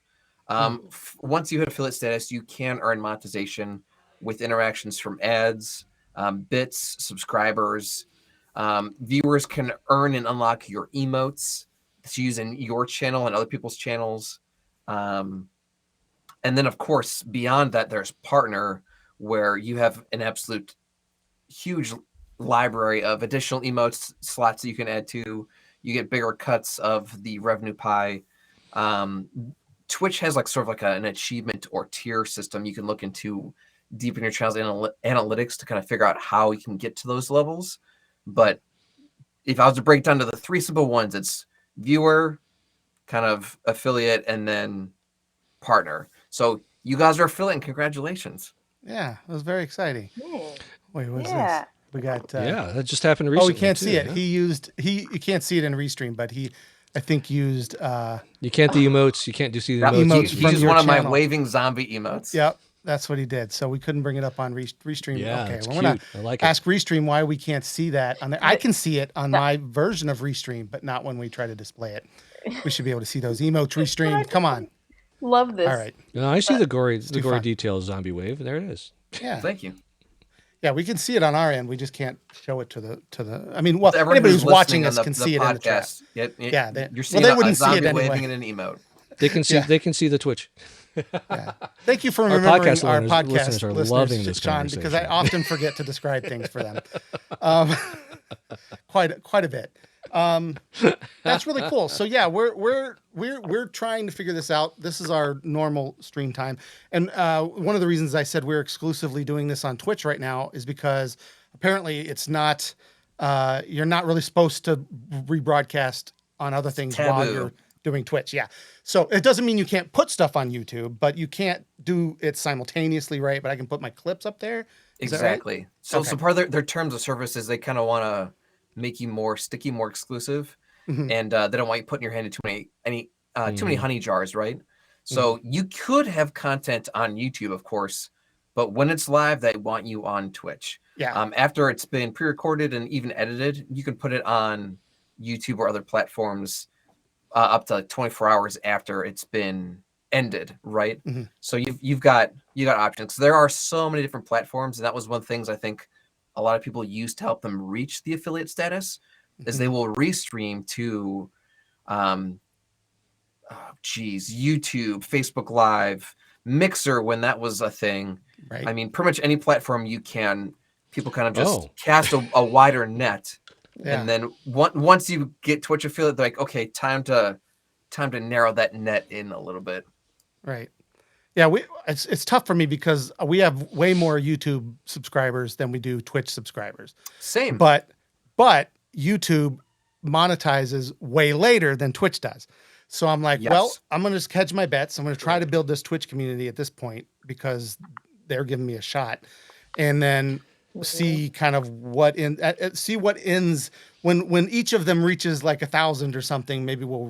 Once you hit affiliate status, you can earn monetization with interactions from ads, bits, subscribers. Viewers can earn and unlock your emotes to use in your channel and other people's channels. And then, of course, beyond that, there's partner, where you have an absolute huge library of additional emotes slots that you can add to. You get bigger cuts of the revenue pie. Twitch has like sort of like an achievement or tier system. You can look into deep in your channel's analytics to kind of figure out how you can get to those levels. But if I was to break down to the three simple ones, it's viewer, kind of affiliate, and then partner. So you guys are affiliate, and congratulations. Yeah, it was very exciting. Yeah. Wait, what's Yeah. this? We got. Yeah, that just happened Oh, recently. we can't too, see it. yeah? You can't see it in Restream, but I think used. You can't do emotes. You can't do see the emotes. Emotes He from used your one of my channel. waving zombie emotes. Yep, that's what he did. So we couldn't bring it up on Restream. Yeah, okay, it's well, I'm gonna cute. I like it. ask Restream why we can't see that on there. I can see it on my version of Restream, but not when we try to display it. We should be able to see those emotes. Restream, come on. Love this. All right. No, I see the gory too fun. details zombie wave. There it is. Yeah. Thank you. Yeah, we can see it on our end. We just can't show it to the. I mean, well, Everyone anybody who's watching listening us on can see it in the chat. podcast, Yeah, you're seeing they a wouldn't see it zombie anyway. waving in an emote. They can see. Yeah. They can see the Twitch. Yeah. Thank you for Our remembering podcast our listeners- podcast listeners are listeners, loving this Shawn, because I conversation. often forget to describe things for them. Um, quite a bit. That's really cool. So yeah, we're trying to figure this out. This is our normal stream time, and one of the reasons I said we're exclusively doing this on Twitch right now is because apparently it's not. You're not really supposed to rebroadcast on other things while taboo. you're doing Twitch. Yeah. So it doesn't mean you can't put stuff on YouTube, but you can't do it simultaneously, right? But I can put my clips up there. Is that right? Exactly. So Okay. part of their terms of service is they kind of want to make you more sticky, more exclusive, Mhm. and they don't want you putting your hand in too many honey jars, right? So Mm-hmm. you could have content on YouTube, of course, but when it's live, they want you on Twitch. Yeah. After it's been pre-recorded and even edited, you can put it on YouTube or other platforms up to like 24 hours after it's been ended, right? Mhm. So you've got options. There are so many different platforms, and that was one of the things I think a lot of people use to help them reach the affiliate status is they will restream to YouTube, Facebook Live, Mixer when that was a thing. Right. I mean, pretty much any platform you can, people kind of just Oh. cast a wider net. Yeah. And then once you get Twitch affiliate, they're like, okay, time to narrow that net in a little bit. Right. Yeah, it's tough for me because we have way more YouTube subscribers than we do Twitch subscribers. Same. But YouTube monetizes way later than Twitch does. So I'm like, well, Yes. I'm going to just hedge my bets. I'm going to try to build this Twitch community at this point because they're giving me a shot. And then see kind of see what ends when each of them reaches like 1,000 or something, maybe we'll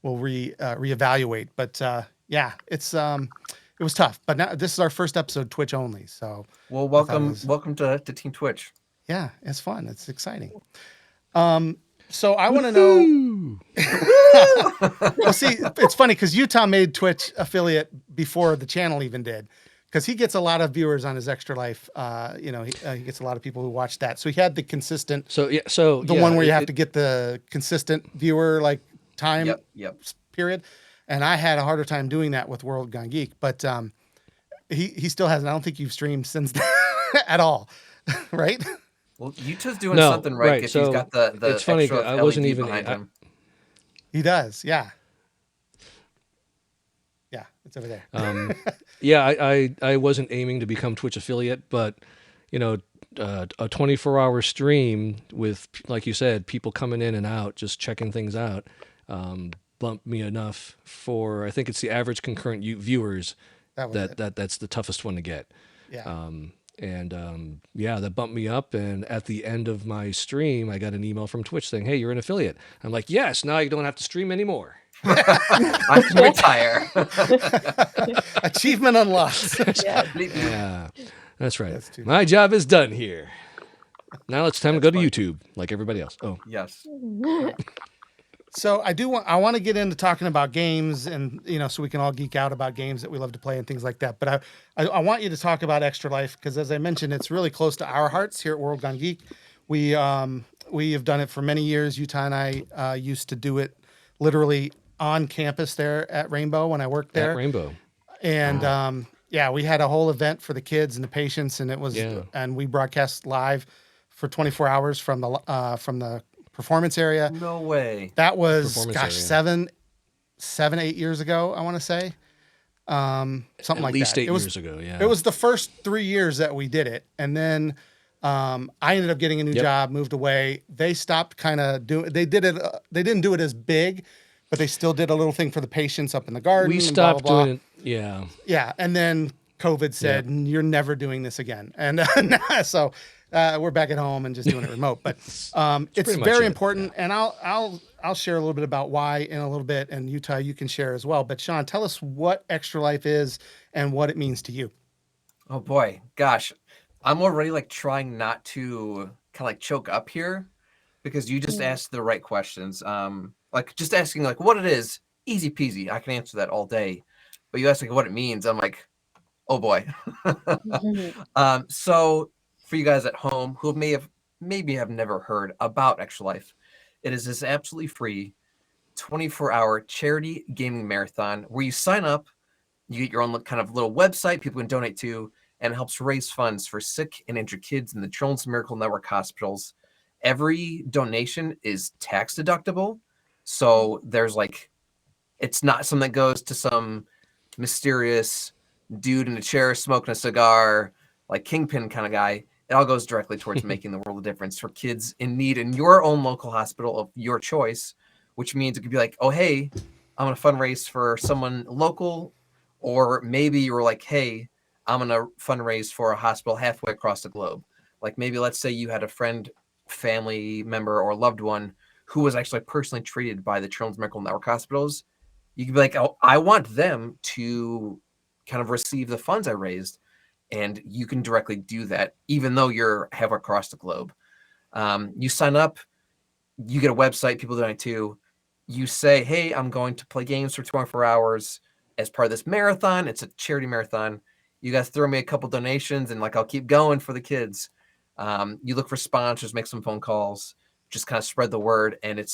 reevaluate. But yeah, it was tough. But now this is our first episode Twitch only. So Well, welcome to Team Twitch. yeah, it's fun. It's exciting. So I want to know. Well, see, it's funny because Utah made Twitch affiliate before the channel even did, because he gets a lot of viewers on his Extra Life. He gets a lot of people who watch that. So he had the consistent. So the one where you have to get the consistent viewer like time Yep. period, and I had a harder time doing that with World Gone Geek, but he still hasn't. I don't think you've streamed since at all, right? Well, Utah's doing No, something right. right, If so he's got the it's funny, extra I wasn't LED even- behind him. He does. Yeah. Yeah, it's over there. Yeah, I wasn't aiming to become Twitch affiliate, but a 24-hour stream with, like you said, people coming in and out, just checking things out, bumped me enough for, I think it's the average concurrent viewers that's the toughest one to get. Yeah. That bumped me up. And at the end of my stream, I got an email from Twitch saying, "Hey, you're an affiliate." I'm like, "Yes, now you don't have to stream anymore." I can retire. Achievement unlocked. Yeah, that's right. That's too My job is done here. Now it's time to go to YouTube like everybody else. Oh, Yes. So I want to get into talking about games, and so we can all geek out about games that we love to play and things like that. But I want you to talk about Extra Life because, as I mentioned, it's really close to our hearts here at World Gone Geek. We have done it for many years. Utah and I used to do it literally on campus there at Rainbow when I worked there. at Rainbow. And we had a whole event for the kids and the patients, and it was and we broadcast live for 24 hours from the performance area. No way. That was Performance area. 7, 8 years ago, I want to say. Something At like least that. 8 years ago. Yeah. It was the first 3 years that we did it. And then I ended up getting a new Yep. job, moved away. They stopped kind of doing, they did it, they didn't do it as big, but they still did a little thing for the patients up in the garden We and blah, blah, stopped blah. doing it. Yeah. Yeah. And then COVID said, Yep. you're never doing this again. And so we're back at home and just doing it remote. But it's pretty much very it, important. yeah. And I'll share a little bit about why in a little bit. And Utah, you can share as well. But Shawn, tell us what Extra Life is and what it means to you. Oh boy, gosh, I'm already like trying not to kind of like choke up here because you just asked the right questions. Like just asking like what it is, easy peasy. I can answer that all day. But you ask like what it means, I'm like, oh boy. So for you guys at home who maybe have never heard about Extra Life, it is this absolutely free 24-hour charity gaming marathon where you sign up, you get your own kind of little website people can donate to, and it helps raise funds for sick and injured kids in the Children's Miracle Network hospitals. Every donation is tax deductible. So there's like, it's not something that goes to some mysterious dude in a chair smoking a cigar, like Kingpin kind of guy. It all goes directly towards making the world a difference for kids in need in your own local hospital of your choice, which means it could be like, oh, hey, I'm going to fundraise for someone local. Or maybe you were like, hey, I'm going to fundraise for a hospital halfway across the globe. Like maybe let's say you had a friend, family member, or loved one who was actually personally treated by the Children's Miracle Network hospitals. You could be like, oh, I want them to kind of receive the funds I raised. And you can directly do that, even though you're halfway across the globe. You sign up, you get a website, people donate to. You say, hey, I'm going to play games for 24 hours as part of this marathon. It's a charity marathon. You guys throw me a couple donations and like I'll keep going for the kids. You look for sponsors, make some phone calls, just kind of spread the word. And it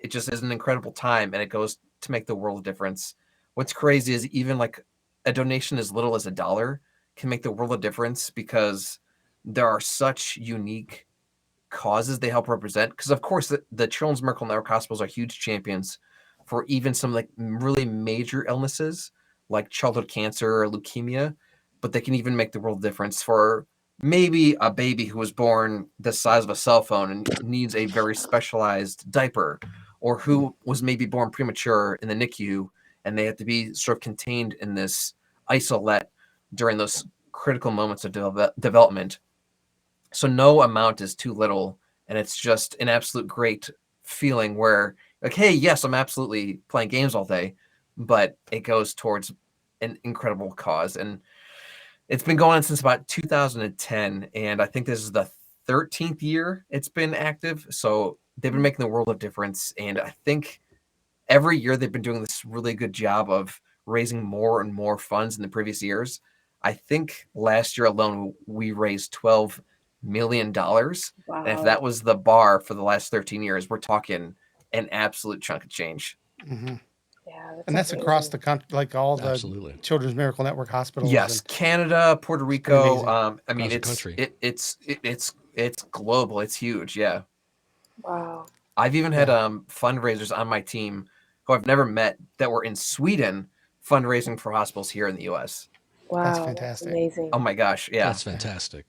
just is an incredible time, and it goes to make the world a difference. What's crazy is even like a donation as little as $1 can make the world a difference because there are such unique causes they help represent. Because of course the Children's Miracle Network hospitals are huge champions for even some like really major illnesses like childhood cancer or leukemia, but they can even make the world a difference for maybe a baby who was born the size of a cell phone and needs a very specialized diaper, or who was maybe born premature in the NICU and they have to be sort of contained in this isolate during those critical moments of development. So no amount is too little, and it's just an absolute great feeling where like, hey, yes, I'm absolutely playing games all day, but it goes towards an incredible cause. And it's been going on since about 2010, and I think this is the 13th year it's been active. So they've been making the world of difference, and I think every year they've been doing this really good job of raising more and more funds in the previous years. I think last year alone we raised $12 million. Wow. And if that was the bar for the last 13 years, we're talking an absolute chunk of change. Mm-hmm. Yeah, And that's amazing. across the country, like all the Absolutely. Children's Miracle Network hospitals. Yes, and Canada, Puerto Rico. I mean, Across the country. it's global. It's huge. Yeah. Wow. I've even had fundraisers on my team who I've never met that were in Sweden fundraising for hospitals here in the U.S. Wow. That's fantastic. Amazing. Oh my gosh, yeah. That's fantastic.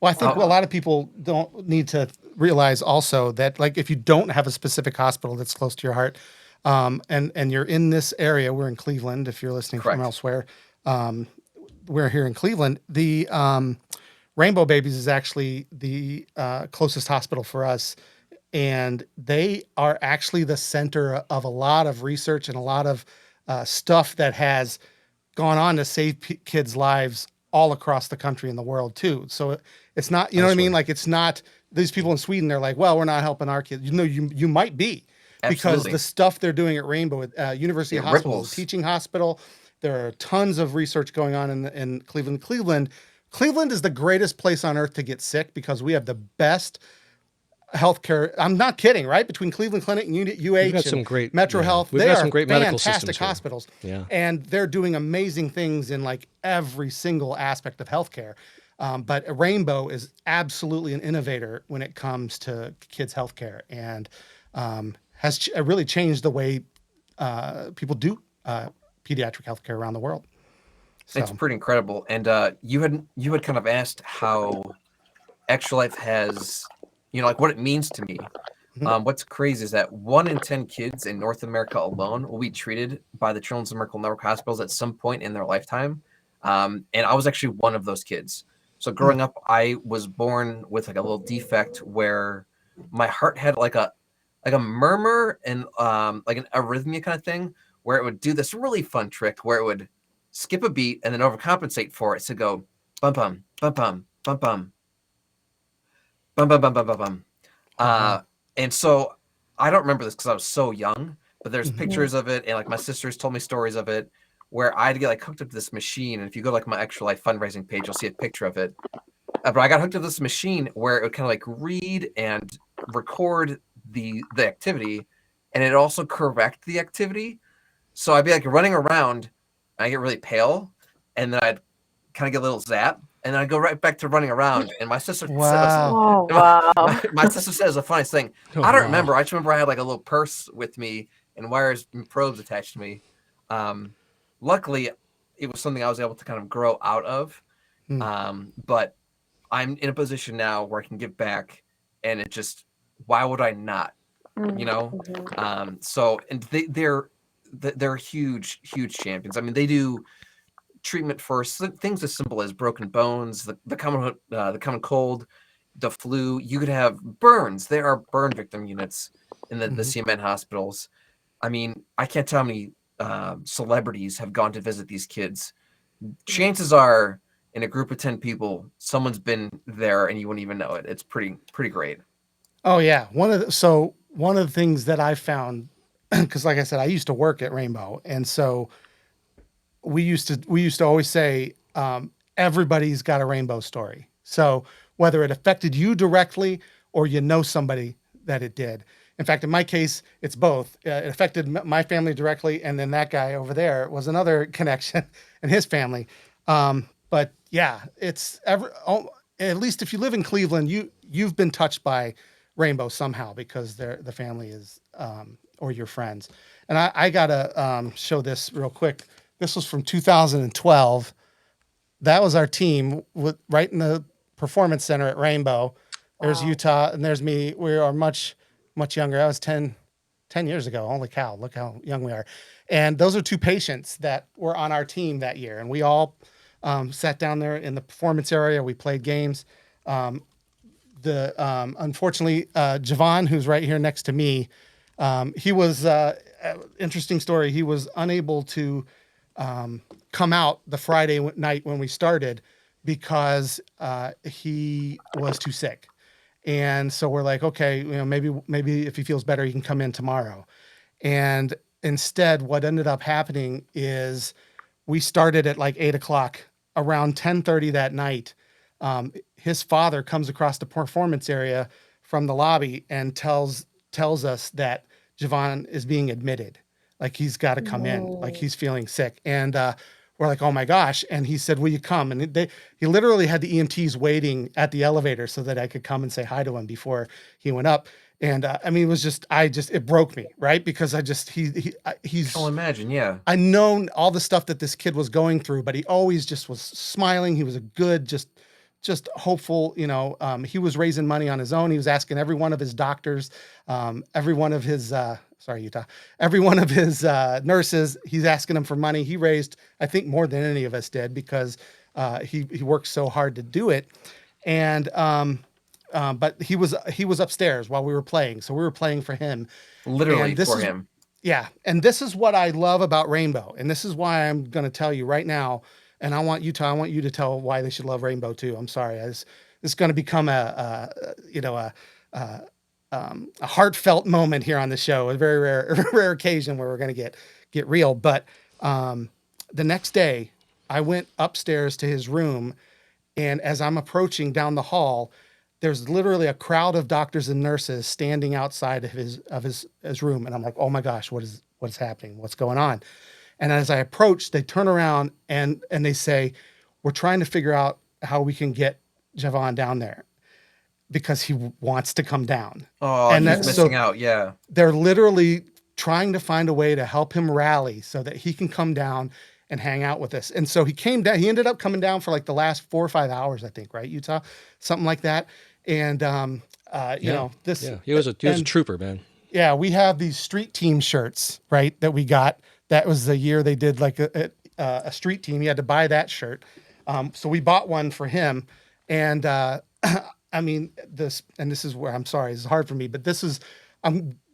Well, I think a lot of people don't need to realize also that, like, if you don't have a specific hospital that's close to your heart, and you're in this area, we're in Cleveland. If you're listening Correct. from elsewhere, we're here in Cleveland. The Rainbow Babies is actually the closest hospital for us, and they are actually the center of a lot of research and a lot of stuff that has gone on to save kids' lives all across the country and the world too. So it's not, you know what I mean? Like, it's not these people in Sweden. They're like, well, we're not helping our kids. You know, you might be, because Absolutely. the stuff they're doing at Rainbow, University It Hospital, ripples. is a teaching hospital. There are tons of research going on in Cleveland. Cleveland is the greatest place on earth to get sick because we have the best healthcare. I'm not kidding, right? Between Cleveland Clinic and UH got some and great- Metro yeah. Health, We've they got are some great medical fantastic systems here. hospitals. Yeah. And they're doing amazing things in like every single aspect of healthcare. But Rainbow is absolutely an innovator when it comes to kids' healthcare, and has really changed the way people do pediatric healthcare around the world. So. It's pretty incredible. And you had kind of asked how Extra Life has, like what it means to me. What's crazy is that 1 in 10 kids in North America alone will be treated by the Children's Miracle Network hospitals at some point in their lifetime. And I was actually one of those kids. So growing up, I was born with like a little defect where my heart had like a murmur and like an arrhythmia kind of thing, where it would do this really fun trick where it would skip a beat and then overcompensate for it to go bum bum bum bum bum bum bum bum bum bum bum bum. And so I don't remember this because I was so young, but there's pictures of it, and like my sisters told me stories of it, where I had to get like hooked up to this machine. And if you go to like my Extra Life fundraising page, you'll see a picture of it. But I got hooked up to this machine where it would kind of like read and record the activity, and it also correct the activity. So I'd be like running around, and I get really pale, and then I'd kind of get a little zap, and then I'd go right back to running around. And my sister said, my sister says the funniest thing. I don't remember. I just remember I had like a little purse with me and wires and probes attached to me. Luckily, it was something I was able to kind of grow out of. But I'm in a position now where I can give back, and it just, why would I not? So, and they're huge champions. I mean, they do treatment for things as simple as broken bones, the common cold, the flu. You could have burns. There are burn victim units in the CMN hospitals. I mean, I can't tell how many celebrities have gone to visit these kids. Chances are, in a group of 10 people, someone's been there and you wouldn't even know it. It's pretty great. Oh yeah. One of the things that I found, because like I said, I used to work at Rainbow, and so we used to always say, everybody's got a Rainbow story. So whether it affected you directly or you know somebody that it did. In fact, in my case, it's both. It affected my family directly, and then that guy over there was another connection and his family. But yeah, it's at least if you live in Cleveland, you've been touched by Rainbow somehow because the family is or your friends. And I gotta show this real quick. This was from 2012. That was our team right in the performance center at Rainbow. There's Utah, and there's me. We are much younger. I was 10 years ago. Holy cow, look how young we are. And those are 2 patients that were on our team that year. And we all sat down there in the performance area. We played games. Unfortunately, Javon, who's right here next to me, he was, interesting story. He was unable to come out the Friday night when we started because he was too sick. And so we're like, okay, maybe if he feels better, he can come in tomorrow. And instead, what ended up happening is we started at like 8:00. Around 10:30 that night, his father comes across the performance area from the lobby and tells us that Javon is being admitted. Like he's got to come in, like he's feeling sick. And we're like, oh my gosh. And he said, will you come? And he literally had the EMTs waiting at the elevator so that I could come and say hi to him before he went up. And I mean, it was it broke me, right? Because he's. I'll imagine, yeah. I know all the stuff that this kid was going through, but he always just was smiling. He was a good, just hopeful, he was raising money on his own. He was asking every one of his doctors, every one of his, every one of his nurses, he's asking them for money. He raised, I think, more than any of us did because he worked so hard to do it. And, but he was upstairs while we were playing. So we were playing for him. Literally for him. Yeah. And this is what I love about Rainbow. And this is why I'm going to tell you right now. And I want you to tell why they should love Rainbow too. I'm sorry. It's going to become a heartfelt moment here on the show, a very rare occasion where we're going to get real. But the next day I went upstairs to his room, and as I'm approaching down the hall, there's literally a crowd of doctors and nurses standing outside of his room. And I'm like, oh my gosh, what is happening? What's going on? And as I approach, they turn around and they say, we're trying to figure out how we can get Javon down there because he wants to come down. Oh, and he's missing out. Yeah. They're literally trying to find a way to help him rally so that he can come down and hang out with us. And so he came down, he ended up coming down for like the last 4 or 5 hours, I think, right, Utah, something like that. And, you know, this, he was a trooper, man. yeah, we have these street team shirts, right, that we got. That was the year they did like a street team. You had to buy that shirt. So we bought one for him. And, I mean, this is where, I'm sorry, it's hard for me, but this is,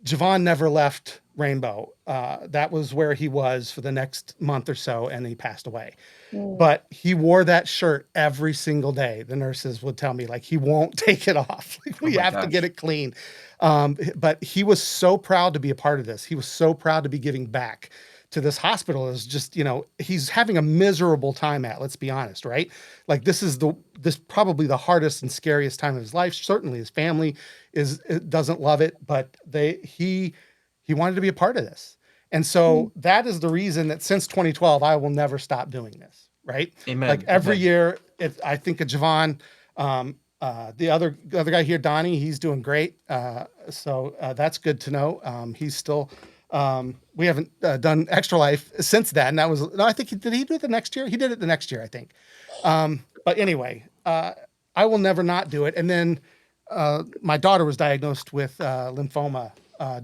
Javon never left Rainbow. That was where he was for the next month or so, and he passed away. But he wore that shirt every single day. The nurses would tell me, like, he won't take it off. Like, we have to get it clean. But he was so proud to be a part of this. He was so proud to be giving back to this hospital. Is just, you know, he's having a miserable time at, let's be honest, right? Like, this probably the hardest and scariest time of his life. Certainly his family doesn't love it, but he wanted to be a part of this. And so that is the reason that since 2012, I will never stop doing this. Right. Amen. Like every year, I think of Javon, the other guy here, Donnie, he's doing great. So that's good to know. He's still, we haven't done Extra Life since then. That was, no, I think did he do it the next year? He did it the next year, I think. But anyway, I will never not do it. And then my daughter was diagnosed with lymphoma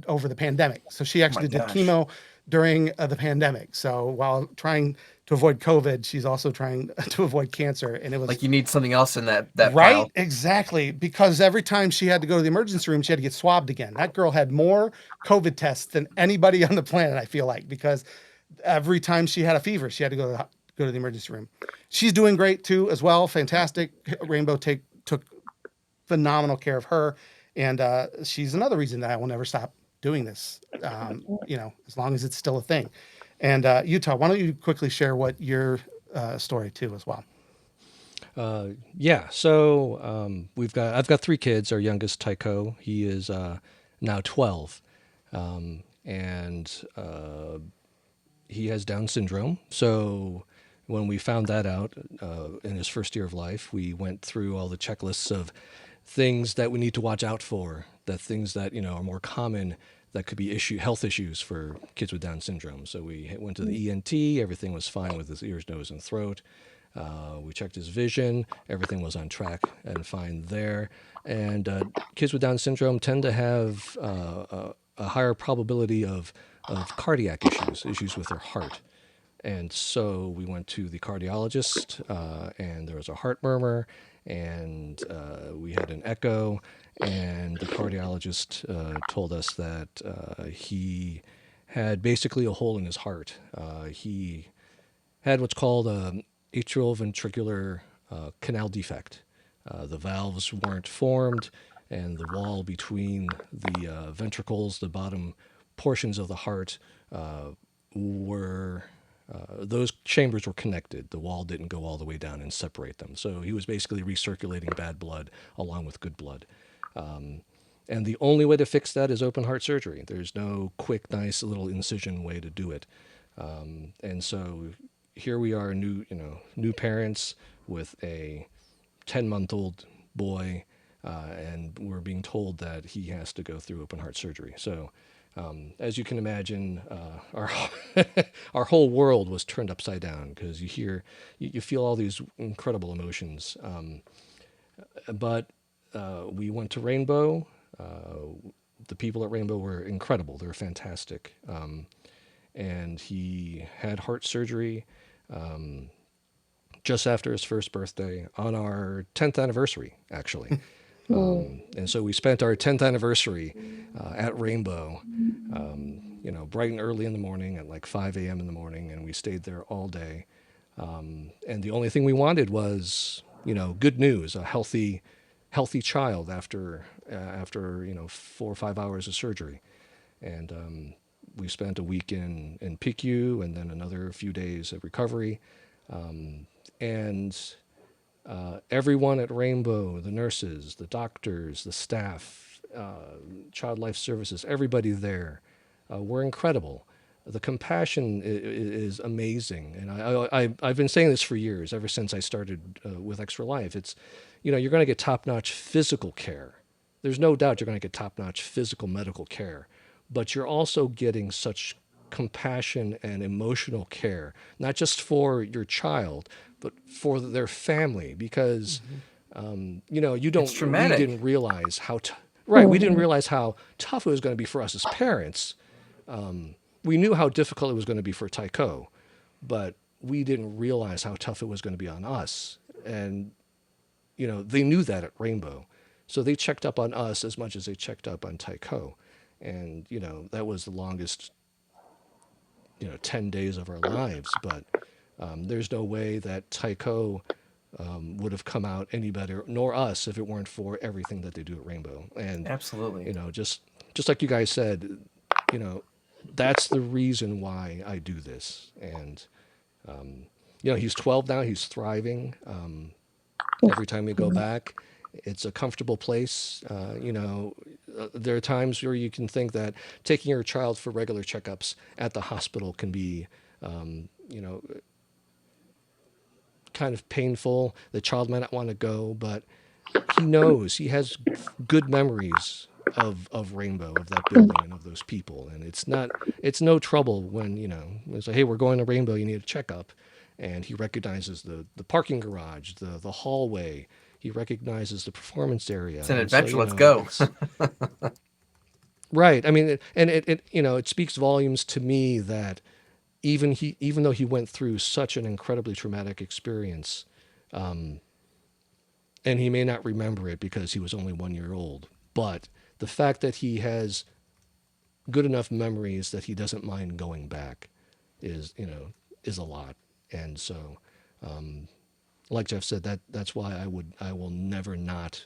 over the pandemic. So she actually did chemo during the pandemic. So while trying to avoid COVID, she's also trying to avoid cancer. And it was like, you need something else in that right, pile. exactly. Because every time she had to go to the emergency room, she had to get swabbed again. That girl had more COVID tests than anybody on the planet, I feel like, because every time she had a fever, she had to go to the emergency room. She's doing great too, as well. Fantastic. Rainbow took phenomenal care of her. And she's another reason that I will never stop doing this, you know, as long as it's still a thing. And Utah, why don't you quickly share what your story too as well? Yeah. So I've got 3 kids. Our youngest, Tycho, he is now 12, and he has Down syndrome. So when we found that out in his first year of life, we went through all the checklists of things that we need to watch out for, the things that, you know, are more common that could be health issues for kids with Down syndrome. So we went to the ENT. Everything was fine with his ears, nose, and throat. We checked his vision. Everything was on track and fine there. And kids with Down syndrome tend to have a higher probability of cardiac issues with their heart. And so we went to the cardiologist, and there was a heart murmur, and we had an echo, and the cardiologist told us that he had basically a hole in his heart. He had what's called atrial ventricular canal defect. The valves weren't formed, and the wall between the ventricles, the bottom portions of the heart, those chambers were connected. The wall didn't go all the way down and separate them. So he was basically recirculating bad blood along with good blood. And the only way to fix that is open heart surgery. There's no quick, nice little incision way to do it. And so here we are, new parents with a 10-month-old boy, and we're being told that he has to go through open heart surgery. So as you can imagine, our whole world was turned upside down, because you feel all these incredible emotions. But we went to Rainbow. The people at Rainbow were incredible. They were fantastic. And he had heart surgery just after his first birthday, on our 10th anniversary, actually. And so we spent our 10th anniversary at Rainbow, bright and early in the morning, at like 5 a.m. in the morning, and we stayed there all day. And the only thing we wanted was, good news, a healthy child after 4 or 5 hours of surgery. And we spent a week in PICU, and then another few days of recovery. And everyone at Rainbow, the nurses, the doctors, the staff, Child Life Services, everybody there were incredible. The compassion is amazing. And I've been saying this for years, ever since I started with Extra Life. It's, you're going to get top-notch physical care. There's no doubt you're going to get top-notch physical medical care. but you're also getting such compassion and emotional care, not just for your child, but for their family, because you It's don't. We traumatic. didn't realize how. Right, we didn't realize how tough it was going to be for us as parents. We knew how difficult it was going to be for Tycho, but we didn't realize how tough it was going to be on us. And they knew that at Rainbow, so they checked up on us as much as they checked up on Tycho, and that was the longest 10 days of our lives. But there's no way that Tycho would have come out any better, nor us, if it weren't for everything that they do at Rainbow. And Absolutely. just like you guys said, you know, that's the reason why I do this. And he's 12 now. He's thriving. Every time we go back, it's a comfortable place. There are times where you can think that taking your child for regular checkups at the hospital can be, you know, kind of painful. The child might not want to go, but he knows he has good memories of Rainbow, of that building, and of those people. And it's no trouble when it's like, hey, we're going to Rainbow. You need a checkup, and he recognizes the parking garage, the hallway. He recognizes the performance area. It's an And so, adventure. Let's go. Right. I mean, it speaks volumes to me that even though he went through such an incredibly traumatic experience, and he may not remember it because he was only 1 year old, but the fact that he has good enough memories that he doesn't mind going back is a lot. And so, like Jeff said, that's why I will never not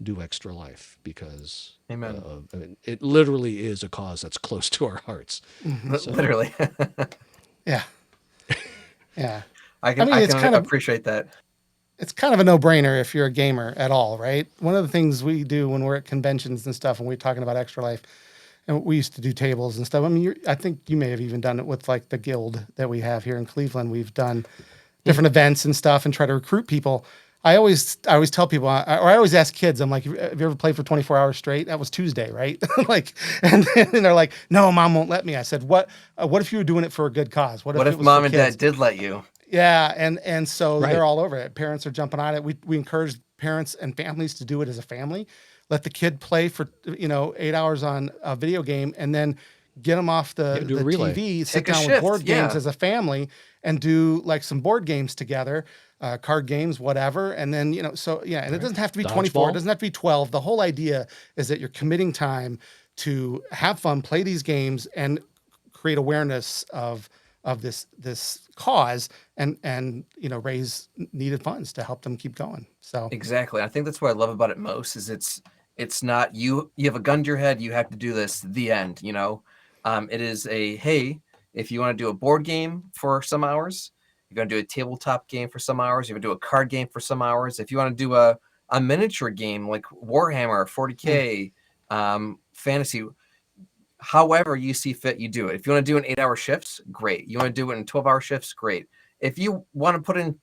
do Extra Life, because Amen. I mean, it literally is a cause that's close to our hearts. So, Literally. Yeah. Yeah. I can it's kind of appreciate that. it's kind of a no-brainer if you're a gamer at all, right? One of the things we do when we're at conventions and stuff, and we're talking about Extra Life, and we used to do tables and stuff. I mean, I think you may have even done it with like the guild that we have here in Cleveland. We've done different events and stuff and try to recruit people. I always tell people, or I always ask kids, I'm like, have you ever played for 24 hours straight? That was Tuesday, right? Like, and they're like, no, mom won't let me. I said, what if you were doing it for a good cause? What if it was mom for and kids? dad did let you? Yeah, and so Right. they're all over it. Parents are jumping on it. We encourage parents and families to do it as a family. Let the kid play for 8 hours on a video game, and then get them off the do a relay. TV. Sit Take a down with shift, board games yeah. as a family, and do like some board games together, card games, whatever. And then and it doesn't have to be 24. It Dodgeball. doesn't have to be 12. The whole idea is that you're committing time to have fun, play these games, and create awareness of this cause, and raise needed funds to help them keep going. So Exactly. I think that's what I love about it most is it's not you have a gun to your head, you have to do this, the end, it is hey, if you want to do a board game for some hours, you're going to do a tabletop game for some hours, you're going to do a card game for some hours. If you want to do a miniature game like Warhammer 40K, fantasy, however you see fit, you do it. If you want to do an 8-hour shifts, great. You want to do it in 12-hour shifts, great. If you want to put in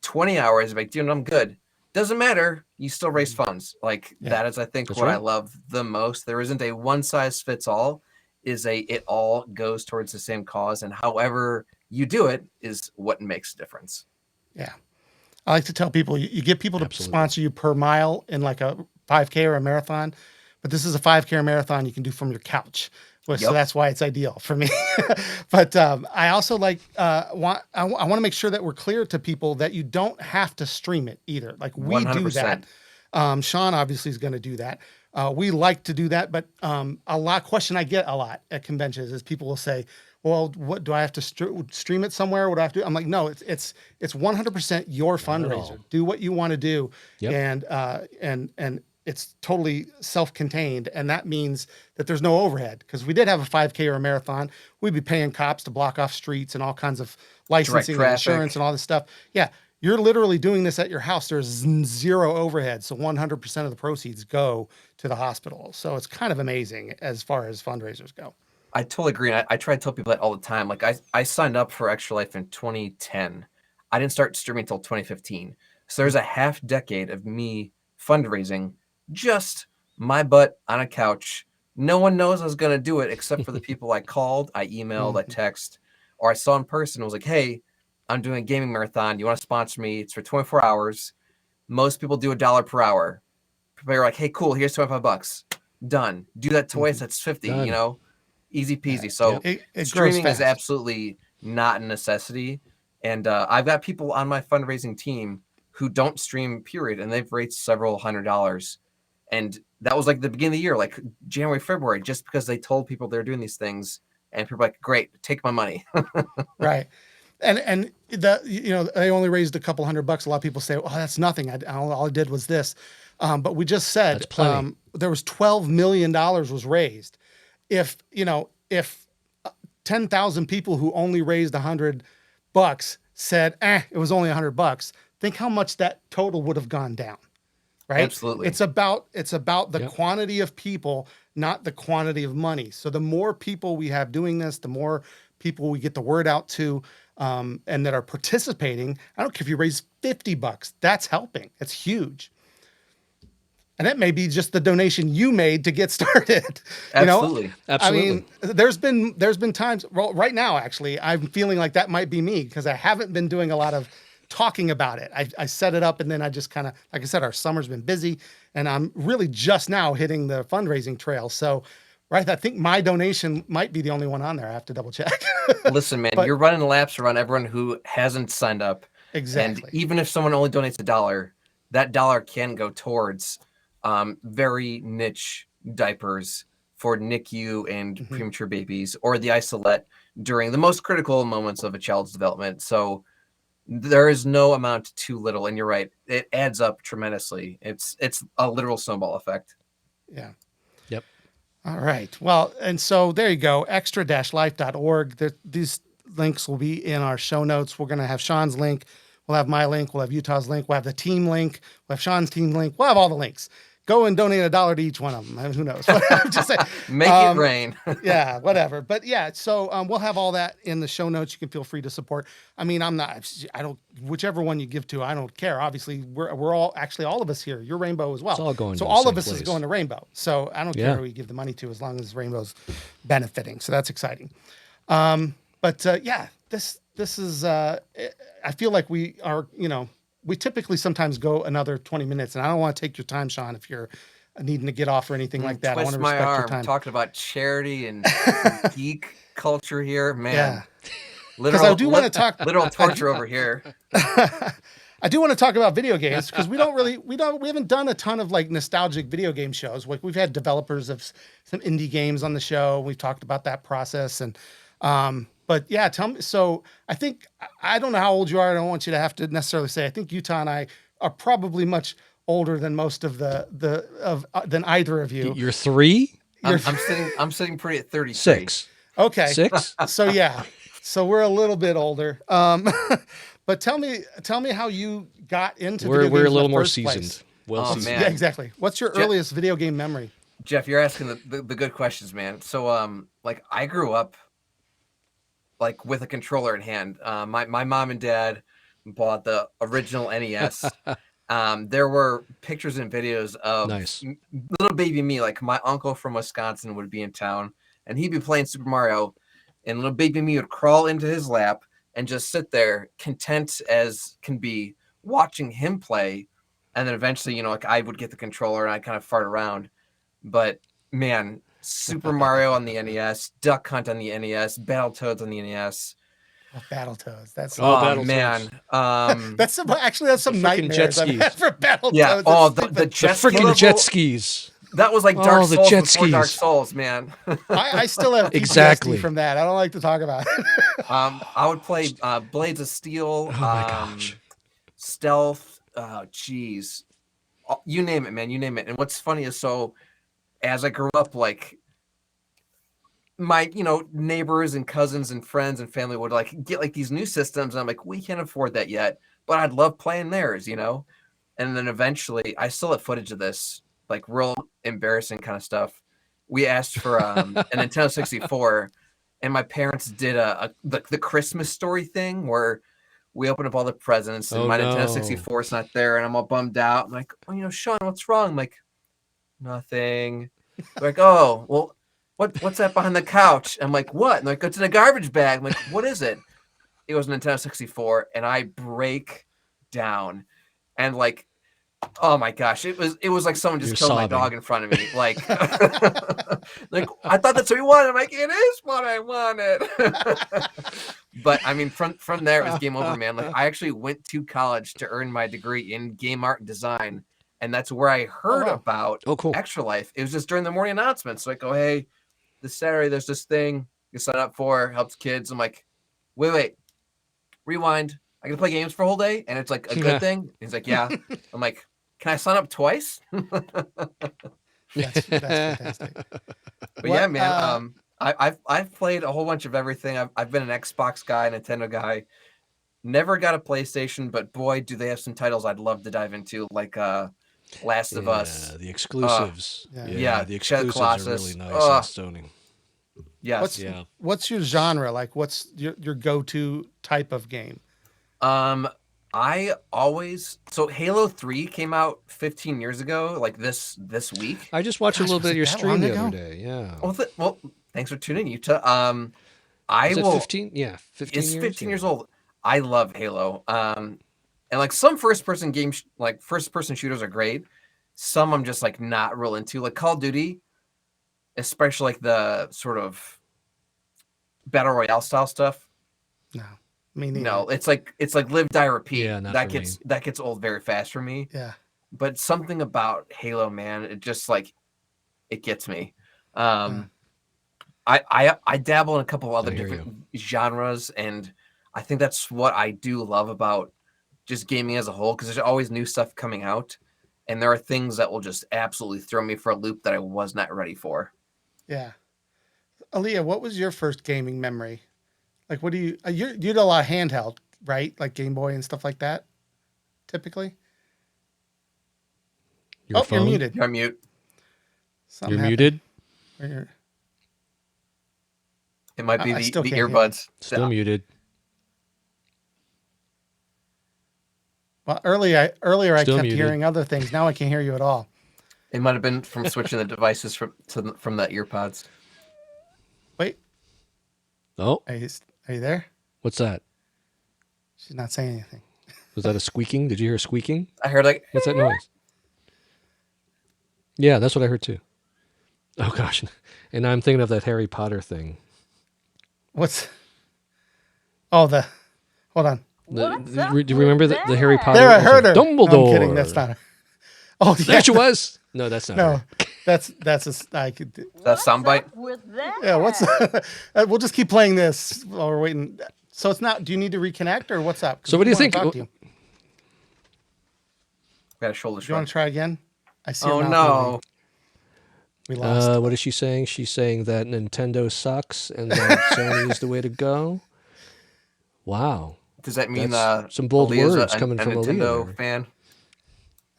20 hours, like, dude, I'm good. Doesn't matter. You still raise funds. Like, that is, I think, That's what I right. love the most. There isn't a one size fits all. It all goes towards the same cause, and however you do it is what makes a difference. Yeah. I like to tell people, you get people to Absolutely. sponsor you per mile in like a 5K or a marathon, but this is a 5K or marathon you can do from your couch. So Yep. that's why it's ideal for me. But I also want to make sure that we're clear to people that you don't have to stream it either. Like, we do 100%. that. Shawn obviously is going to do that. We like to do that, but question I get a lot at conventions is people will say, well, what do I have to stream it somewhere? What do I have to do? I'm like, no, it's 100% your at fundraiser. all. Do what you want to do. Yep. And it's totally self-contained. And that means that there's no overhead. Because if we did have a 5K or a marathon, we'd be paying cops to block off streets and all kinds of licensing and insurance and all this stuff. Yeah. You're literally doing this at your house. There's zero overhead. So 100% of the proceeds go to the hospital. So it's kind of amazing as far as fundraisers go. I totally agree. I try to tell people that all the time. Like, I signed up for Extra Life in 2010. I didn't start streaming until 2015. So there's a half decade of me fundraising, just my butt on a couch, No one knows I was going to do it except for the people I called, I emailed, I text, or I saw in person. It was like, hey, I'm doing a gaming marathon. You want to sponsor me? It's for 24 hours. Most people do $1 per hour. People are like, hey, cool, here's $25. Done. Do that twice, that's 50, Done. you know? Easy peasy. So It grows streaming is fast. absolutely not a necessity. And I've got people on my fundraising team who don't stream, period, and they've raised several $100s. And that was like the beginning of the year, like January, February, just because they told people they're doing these things. And people are like, great, take my money. Right. And they only raised a couple $100. A lot of people say, oh, that's nothing. All I did was this. But we just said That's plenty. there was $12 million was raised. If 10,000 people who only raised $100 said, it was only $100, think how much that total would have gone down. Right? Absolutely. It's about the Yep. quantity of people, not the quantity of money. So the more people we have doing this, the more people we get the word out to, and that are participating. I don't care if you raise $50, that's helping. It's huge. And that may be just the donation you made to get started. Absolutely. Absolutely. I mean, there's been times, well, right now, actually, I'm feeling like that might be me because I haven't been doing a lot of talking about it. I set it up and then I just kind of, like I said, our summer's been busy and I'm really just now hitting the fundraising trail. So, right, I think my donation might be the only one on there. I have to double check. Listen, man, you're running laps around everyone who hasn't signed up. Exactly. And even if someone only donates $1, that dollar can go towards very niche diapers for NICU and premature babies, or the isolette during the most critical moments of a child's development. So there is no amount too little, and you're right, it adds up tremendously. It's a literal snowball effect. Yeah. Yep. All right. Well, and so there you go. extra-life.org. These links will be in our show notes. We're going to have Shawn's link. We'll have my link. We'll have Utah's link. We'll have the team link. We'll have Shawn's team link. We'll have all the links. Go and donate $1 to each one of them. I mean, who knows? I'm just saying. Make it rain. Yeah, whatever. But yeah, so we'll have all that in the show notes. You can feel free to support. I mean, whichever one you give to, I don't care. Obviously, we're all of us here. You're Rainbow as well. It's all going so to the all same of us is place. going to Rainbow. So I don't care who you give the money to as long as Rainbow's benefiting. So that's exciting. Yeah, this is, I feel like we are, we typically sometimes go another 20 minutes and I don't want to take your time, Shawn, if you're needing to get off or anything like that. I want Twist to my respect your arm. time. Talking about charity and geek culture here, man. Yeah. Literal, I do want to talk literal torture over here. I do want to talk about video games because we haven't done a ton of like nostalgic video game shows. Like we've had developers of some indie games on the show. We've talked about that process and, but yeah, tell me. So I don't know how old you are. I don't want you to have to necessarily say. I think Utah and I are probably much older than most of than either of you. You're 3? I'm sitting pretty at 33. 6. Okay. 6? So yeah. So we're a little bit older. But tell me how you got into video games. We're a little in the more first seasoned. place. Well, seasoned. man. Yeah, exactly. What's your earliest video game memory? Jeff, you're asking the good questions, man. So like I grew up like with a controller in hand. My mom and dad bought the original NES. There were pictures and videos of little baby me. Like my uncle from Wisconsin would be in town and he'd be playing Super Mario and little baby me would crawl into his lap and just sit there content as can be watching him play. And then eventually, like I would get the controller and I kind of fart around. But man, Super Mario on the NES, Duck Hunt on the NES, Battletoads on the NES. Oh, Battletoads. That's Battletoads. Man. that's some nightmares jet I've had skis. for Battletoads. Yeah. Oh, the jet ski freaking level, jet skis. That was like Dark the Souls jet before Dark skis. Souls, man. I still have PTSD Exactly. from that. I don't like to talk about it. I would play Blades of Steel. Oh my gosh. Stealth. Oh, geez. You name it, man. You name it. And what's funny is as I grew up, like my, neighbors and cousins and friends and family would like get like these new systems. And I'm like, we can't afford that yet, but I'd love playing theirs, And then eventually I still have footage of this, like real embarrassing kind of stuff. We asked for a Nintendo 64 and my parents did the Christmas story thing where we open up all the presents and my Nintendo 64 is not there and I'm all bummed out. I'm like, Shawn, what's wrong? I'm like, nothing. They're like, oh, well, what's that behind the couch? I'm like, what? And they're like, it's in a garbage bag. I'm like, what is it? It was Nintendo 64, and I break down, and like, oh my gosh, it was like someone just You're killed my sobbing. dog in front of me. Like, like I thought that's what we wanted. I'm like, it is what I wanted. But I mean, from there it was game over, man. Like I actually went to college to earn my degree in game art and design, and that's where I heard wow. about Oh, cool. Extra Life. It was just during the morning announcements. Like, oh hey, this Saturday there's this thing you sign up for, helps kids. I'm like, wait, rewind. I can play games for a whole day, and it's like a good thing. He's like, yeah. I'm like, can I sign up twice? That's fantastic. But yeah, man. I've played a whole bunch of everything. I've been an Xbox guy, Nintendo guy. Never got a PlayStation, but boy, do they have some titles I'd love to dive into, like Last of Us. The exclusives. Yeah, The Shadow exclusives Colossus. are really nice on Sony. Yes. What's your genre? Like, what's your go-to type of game? I always Halo 3 came out 15 years ago, like this week. I just watched a little bit of your stream the other day. Yeah. Well, thanks for tuning in, Utah. Is it 15? Yeah, 15 it's years. 15 years old. I love Halo. And like some first-person games, like first-person shooters are great. Some I'm just like not real into, like Call of Duty, especially like the sort of battle royale style stuff. No, me neither. No, it's like live, die, repeat. Yeah, not that for gets me. that gets old very fast for me. Yeah. But something about Halo, man, it just like it gets me. I dabble in a couple of other different genres, and I think that's what I do love about just gaming as a whole, because there's always new stuff coming out, and there are things that will just absolutely throw me for a loop that I was not ready for. Yeah. Aaliyah, what was your first gaming memory? Like, what do you did a lot of handheld, right? Like Game Boy and stuff like that, typically. Your phone? You're muted. You're on mute. You're muted? It might be the earbuds. Still muted. Well, earlier I kept muted. hearing other things. Now I can't hear you at all. It might have been from switching the devices from the earpods. Wait. Oh. Are you there? What's that? She's not saying anything. Was that a squeaking? Did you hear a squeaking? I heard like... What's that noise? Yeah, that's what I heard too. Oh gosh. And I'm thinking of that Harry Potter thing. What's... Oh, hold on. Do you remember the Harry Potter? There, I heard her. Dumbledore. No, I'm kidding. That's not her. Oh, yeah. There she was. No, that's not her. That's I could. That's soundbite. Yeah, we'll just keep playing this while we're waiting. So it's not. Do you need to reconnect or what's up? So what do you think? Got a shoulder shrug. Do you want to try again? I see. Oh no. We lost. What is she saying? She's saying that Nintendo sucks and that Sony is the way to go. Wow. Does that mean some bold words coming from Nintendo Aaliyah fan?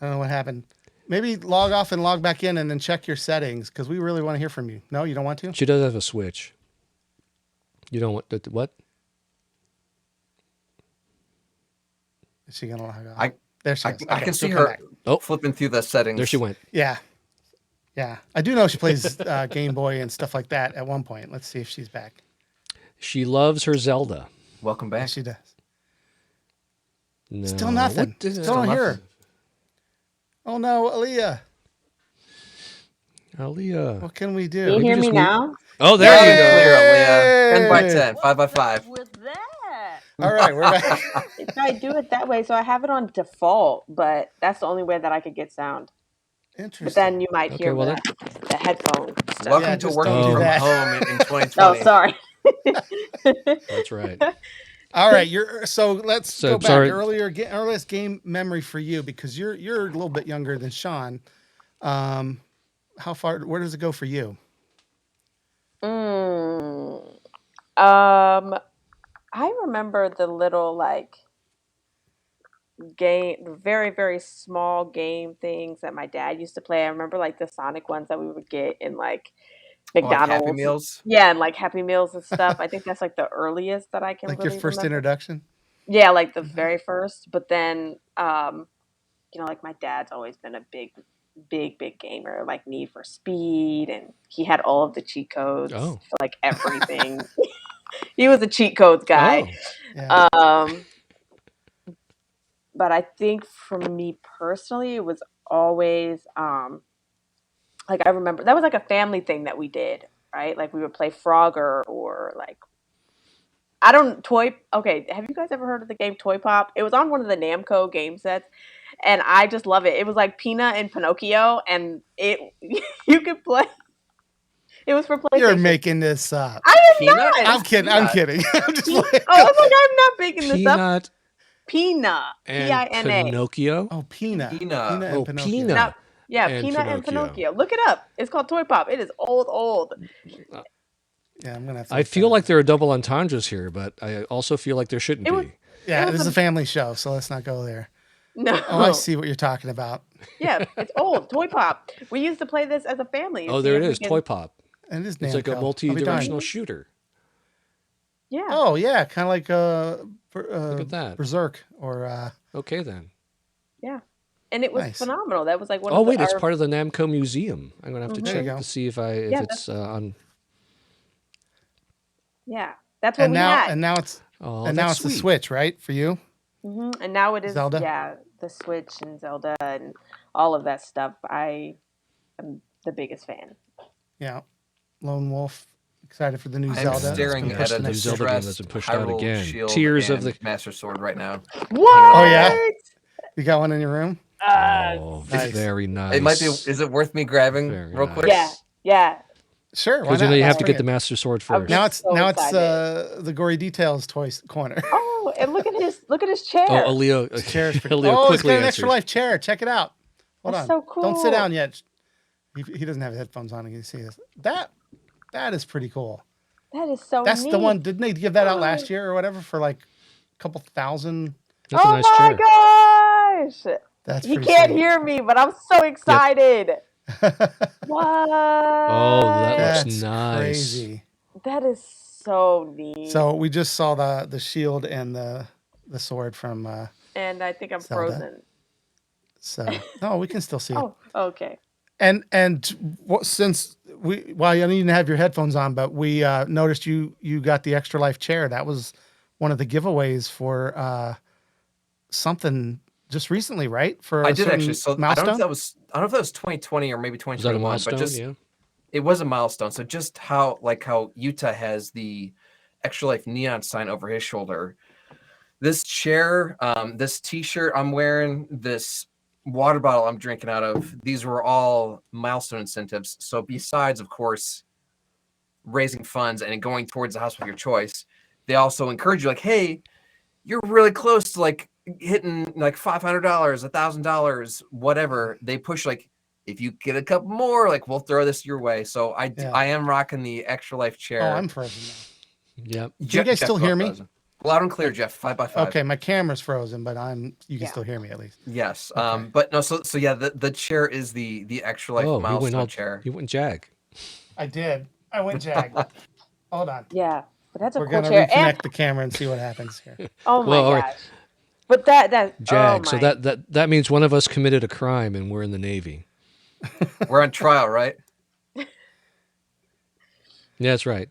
I don't know what happened. Maybe log off and log back in and then check your settings, because we really want to hear from you. No, you don't want to? She does have a Switch. You don't want what? Is she gonna log off? There she is. I can see her flipping through the settings. There she went. Yeah. I do know she plays Game Boy and stuff like that at one point. Let's see if she's back. She loves her Zelda. Welcome back. Yes, she does. No. Still nothing. Still don't hear her. Oh no, Aaliyah. What can we do? Can you hear me now? Oh, there you go. Clear, Aaliyah. 10 by 10, 5 by 5. With that. All right, we're back. If I do it that way, so I have it on default, but that's the only way that I could get sound. Interesting. But then you might hear the headphone stuff. Welcome to working from home in 2020. Oh, sorry. That's right. All right, let's go back. Sorry. Earliest game memory for you, because you're a little bit younger than Shawn. Where does it go for you? I remember the little game, very, very small game things that my dad used to play. I remember the Sonic ones that we would get in McDonald's. Happy Meals? Yeah, and Happy Meals and stuff. I think that's the earliest that I can really your first remember. introduction? Yeah, the very first. But then, my dad's always been a big big gamer, like Need for Speed, and he had all of the cheat codes Oh. for like everything. He was a cheat codes guy. Oh. Yeah. But I think for me personally, it was always like I remember that was like a family thing that we did, right? Like we would play Frogger or like I don't toy. Okay, have you guys ever heard of the game Toy Pop? It was on one of the Namco game sets, and I just love it. It was like Peanut and Pinocchio, and it you could play. It was for PlayStation. You're making this up. I am Peanut? not. I'm kidding. I'm kidding. I'm just playing. I was like, I'm not making this up. Peanut Peanut. and P-I-N-A. Pinocchio. Oh, Peanut. Peanut. Peanut and Oh, Pinocchio. Peanut. Now, yeah, And Peanut and Pinocchio. Pinocchio. Look it up. It's called Toy Pop. It is old. Yeah, I'm gonna have to. I feel like there are double entendres here, but I also feel like there shouldn't It was- be. Yeah, it was this is a- a family show, so let's not go there. No. Oh, I see what you're talking about. Yeah, it's old. Toy Pop. We used to play this as a family. Oh, See there if it we is. can- Toy Pop. And it is It's like a Namco. I'll be multi-directional darned. shooter. Yeah. Oh yeah, kind of like Look at that. Berserk or Okay, then. Yeah. And it was Nice. phenomenal. That was like one Oh, of the wait, it's part of the Namco Museum. I'm going to have to Mhm. There you check go. to see if Yeah, it's on. Yeah. That's what and we now had. and now it's Oh, and now that's it's the sweet. Switch, right? For you? And now it is Zelda? yeah, the Switch and Zelda and all of that stuff. I am the biggest fan. Yeah. Lone Wolf. Excited for the new I'm Zelda. It's staring been at pushed a to new next Zelda year. game distressed that's been pushed out Hyrule again. Shield Tears of and the- Master Sword right now. What? Oh, yeah? You got one in your room? Oh, Nice. very nice. It might be. Is it worth me grabbing Very real nice. quick? Yeah. Sure. Why Because not? you have Let's to bring get the it. Master Sword I'm first. Now it's so the Gory Details toys corner. Oh, and look at his chair. Oh, Leo. This chair is pretty. Leo Oh, it's quickly got an extra answers. life chair. Check it out. Hold That's on. so Don't sit cool. down yet. He doesn't have headphones on. You can see this. That is pretty cool. That is so That's neat. the one. Didn't they give that out last year or whatever for like a couple thousand? That's a Oh nice my chair. gosh. That's He pretty can't sweet. hear me, but I'm so excited. What? Oh, that That's looks nice. crazy. That is so neat. So we just saw the shield and the sword from and I think I'm Zelda. frozen. so no, we can still see it. Oh, okay. And since you didn't have your headphones on, but we noticed you got the extra life chair. That was one of the giveaways for something just recently, right? For I a did certain actually. So milestone. I don't know if that was 2020 or maybe Was that a 2021, milestone? but just Yeah. it was a milestone. So just how Utah has the extra life neon sign over his shoulder. This chair, this T-shirt I'm wearing, this water bottle I'm drinking out of, these were all milestone incentives. So besides, of course, raising funds and going towards the house of your choice, they also encourage you, like, hey, you're really close to like hitting like $500, $1,000, whatever. They push like, if you get a couple more, like we'll throw this your way. So I am rocking the extra life chair. Oh, I'm frozen now. Yep. Do you guys still hear me? Frozen. Loud and clear, Jeff. 5x5. Okay, my camera's frozen, but you can Yeah. still hear me at least. Yes. Okay. But no. So yeah, the chair is the extra life Oh, you milestone went chair. You went Jag. I did. I went Jag. Hold on. Yeah. But that's a We're cool gonna chair. reconnect And, the camera and see what happens here. oh my Well, all gosh. right. But that Jag. oh So my. that means one of us committed a crime and we're in the Navy. We're on trial, right? Yeah, that's right.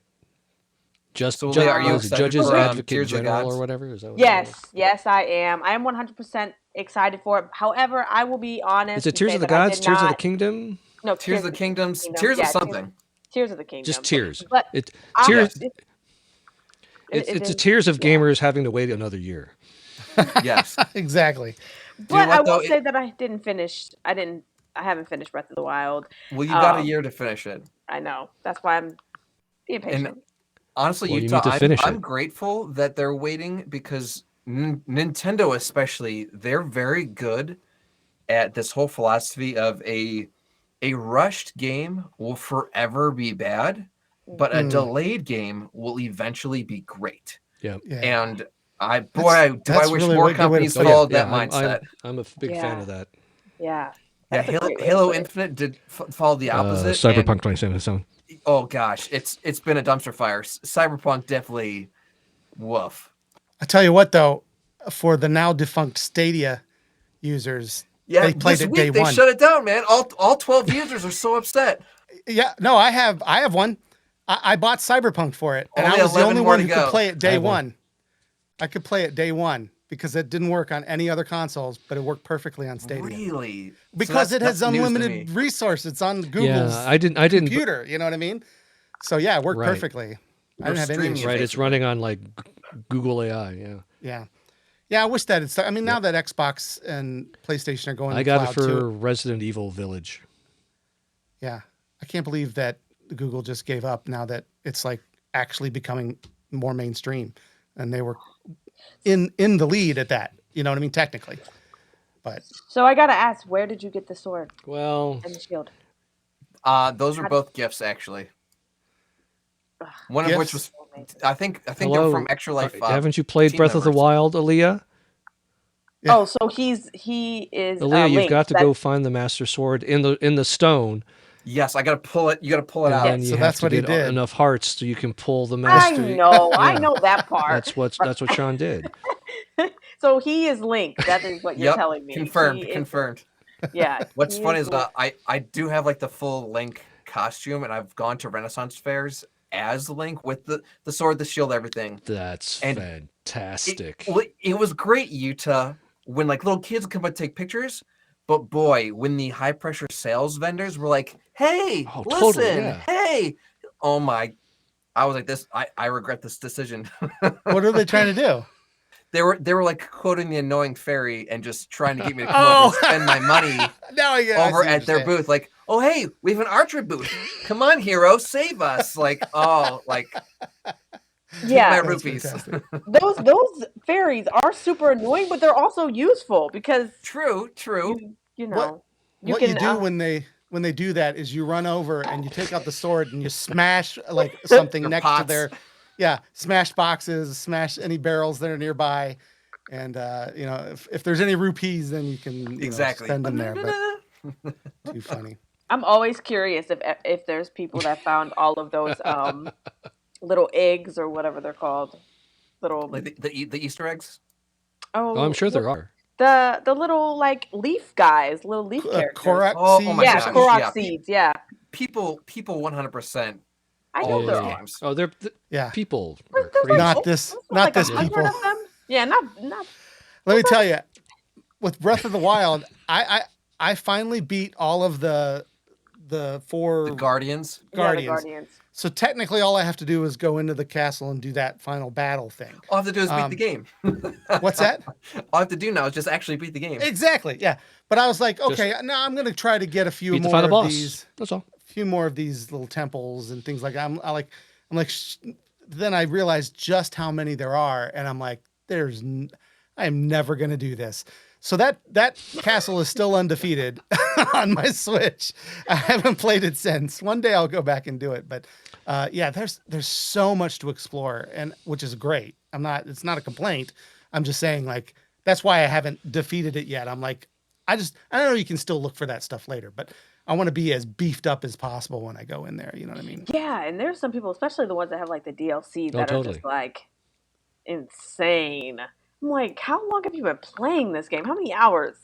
So, Leah, are you what is it, excited Judges for, Advocate Tears of General Gods? or whatever? Is that what it is? Yes, I am. I am 100% excited for it. However, I will be honest. Is it and Tears say of the that I Gods? did Tears of the not- Kingdom? No, Tears of the Kingdoms. Kingdom. Tears Yeah, of something. Tears of the Kingdom. Just tears. But It I- tears. it- It's it a is- tears of yeah. gamers having to wait another year. Yes. Exactly. But what, I though? will say that I didn't finish. I haven't finished Breath of the Wild. Well, you got a Um, year to finish it. I know. That's why I'm being patient. Honestly, Well, you Utah, need to finish I'm it. grateful that they're waiting because Nintendo, especially, they're very good at this whole philosophy of a rushed game will forever be bad, but a delayed game will eventually be great. Yeah. Yeah. And I That's wish really more a good way to companies put it. followed that I'm- mindset. I'm a big fan of that. Yeah. Yeah, That's a great way to Halo put it. Infinite did follow the opposite. Cyberpunk and- 2077. Oh gosh, it's been a dumpster fire. Cyberpunk definitely, woof. I tell you what, though, for the now defunct Stadia users, Yeah, They played this it day week they one. shut it down, man. All 12 users are so upset. Yeah, no, I have one. I bought Cyberpunk for it, and Only I was the 11 only more one to who go. could play it I day have one. one. I could play it day one because it didn't work on any other consoles, but it worked perfectly on Stadia. Really? Because So it has that's news to me. unlimited resource. It's on Google's I didn't computer. You know what I mean? So yeah, it worked Right. perfectly. I didn't have any streaming issues. it. Right, it's basically. running on like Google AI. Yeah, Yeah. I wish that it's. I mean, now that Xbox and PlayStation are going I to got it cloud for too. Resident Evil Village. Yeah, I can't believe that Google just gave up. Now that it's like actually becoming more mainstream, and they were in the lead at that. You know what I mean? Technically, but So I gotta ask, where did you get the sword Well, and the shield? Those were How- both gifts, actually. Ugh, One of which gifts. was, amazing. I think they're hello. from Extra Life. Haven't you played team Breath of the members. Wild, Aaliyah? Yeah. Oh, so he is Aaliyah, you've Link. got to go find the Master Sword in the stone, Yes, I gotta pull it. You gotta pull it and out. then you So have that's to what he get did. enough hearts so you can pull the I Master. know, I Yeah. know that part. That's what Shawn did. So he is Link. That is what you're Yep, telling me. confirmed. He is- Confirmed. yeah. What's he funny is Link. I do have like the full Link costume, and I've gone to Renaissance fairs as Link with the sword, the shield, everything. That's And fantastic. It was great, Utah, when like little kids come and take pictures. But boy, when the high pressure sales vendors were like, "Hey, Oh, listen, totally, yeah. hey," oh my, I was like, "This, I regret this decision." What are they trying to do? They were like quoting the annoying fairy and just trying to get me to come Oh. over and spend my money Now I see over what at you're their saying. booth. Like, oh hey, we have an archer booth. Come on, hero, save us! Like, oh, like Yeah, my That's rupees. fantastic. those fairies are super annoying, but they're also useful because True. you know What you what can you do when they do that is you run over and you take out the sword and you smash like something Their next pots. to their smash boxes, smash any barrels that are nearby, and if there's any rupees, then you can Exactly. spend them there. But too funny. I'm always curious if there's people that found all of those little eggs or whatever they're called, little Like the Easter eggs. Oh, I'm sure there are. the little like leaf guys, little leaf characters. Korok Oh my seeds. Yeah, gosh, Korok yeah. seeds. Yeah, People 100%. I all know those there are. games. Oh, Yeah, people There's are like crazy. not this, there's not like this 100 people. of them. Yeah, not. Let me tell you, with Breath of the Wild, I finally beat all of the four The Guardians. Yeah, the Guardians. Guardians. So technically, all I have to do is go into the castle and do that final battle thing. All I have to do is beat the game. What's that? All I have to do now is just actually beat the game. Exactly. Yeah. But I was like, okay, now I'm gonna try to get a few Beat the more final of boss. these, That's all. few more of these little temples and things like that. I'm like, then I realized just how many there are, and I'm like, I am never gonna do this. So that castle is still undefeated on my Switch. I haven't played it since. One day I'll go back and do it, but there's so much to explore, and which is great. It's not a complaint. I'm just saying, like, that's why I haven't defeated it yet. I'm like, I know you can still look for that stuff later, but I want to be as beefed up as possible when I go in there. You know what I mean? Yeah, and there's some people, especially the ones that have like the DLC, that are totally. just like insane. I'm like, how long have you been playing this game? How many hours?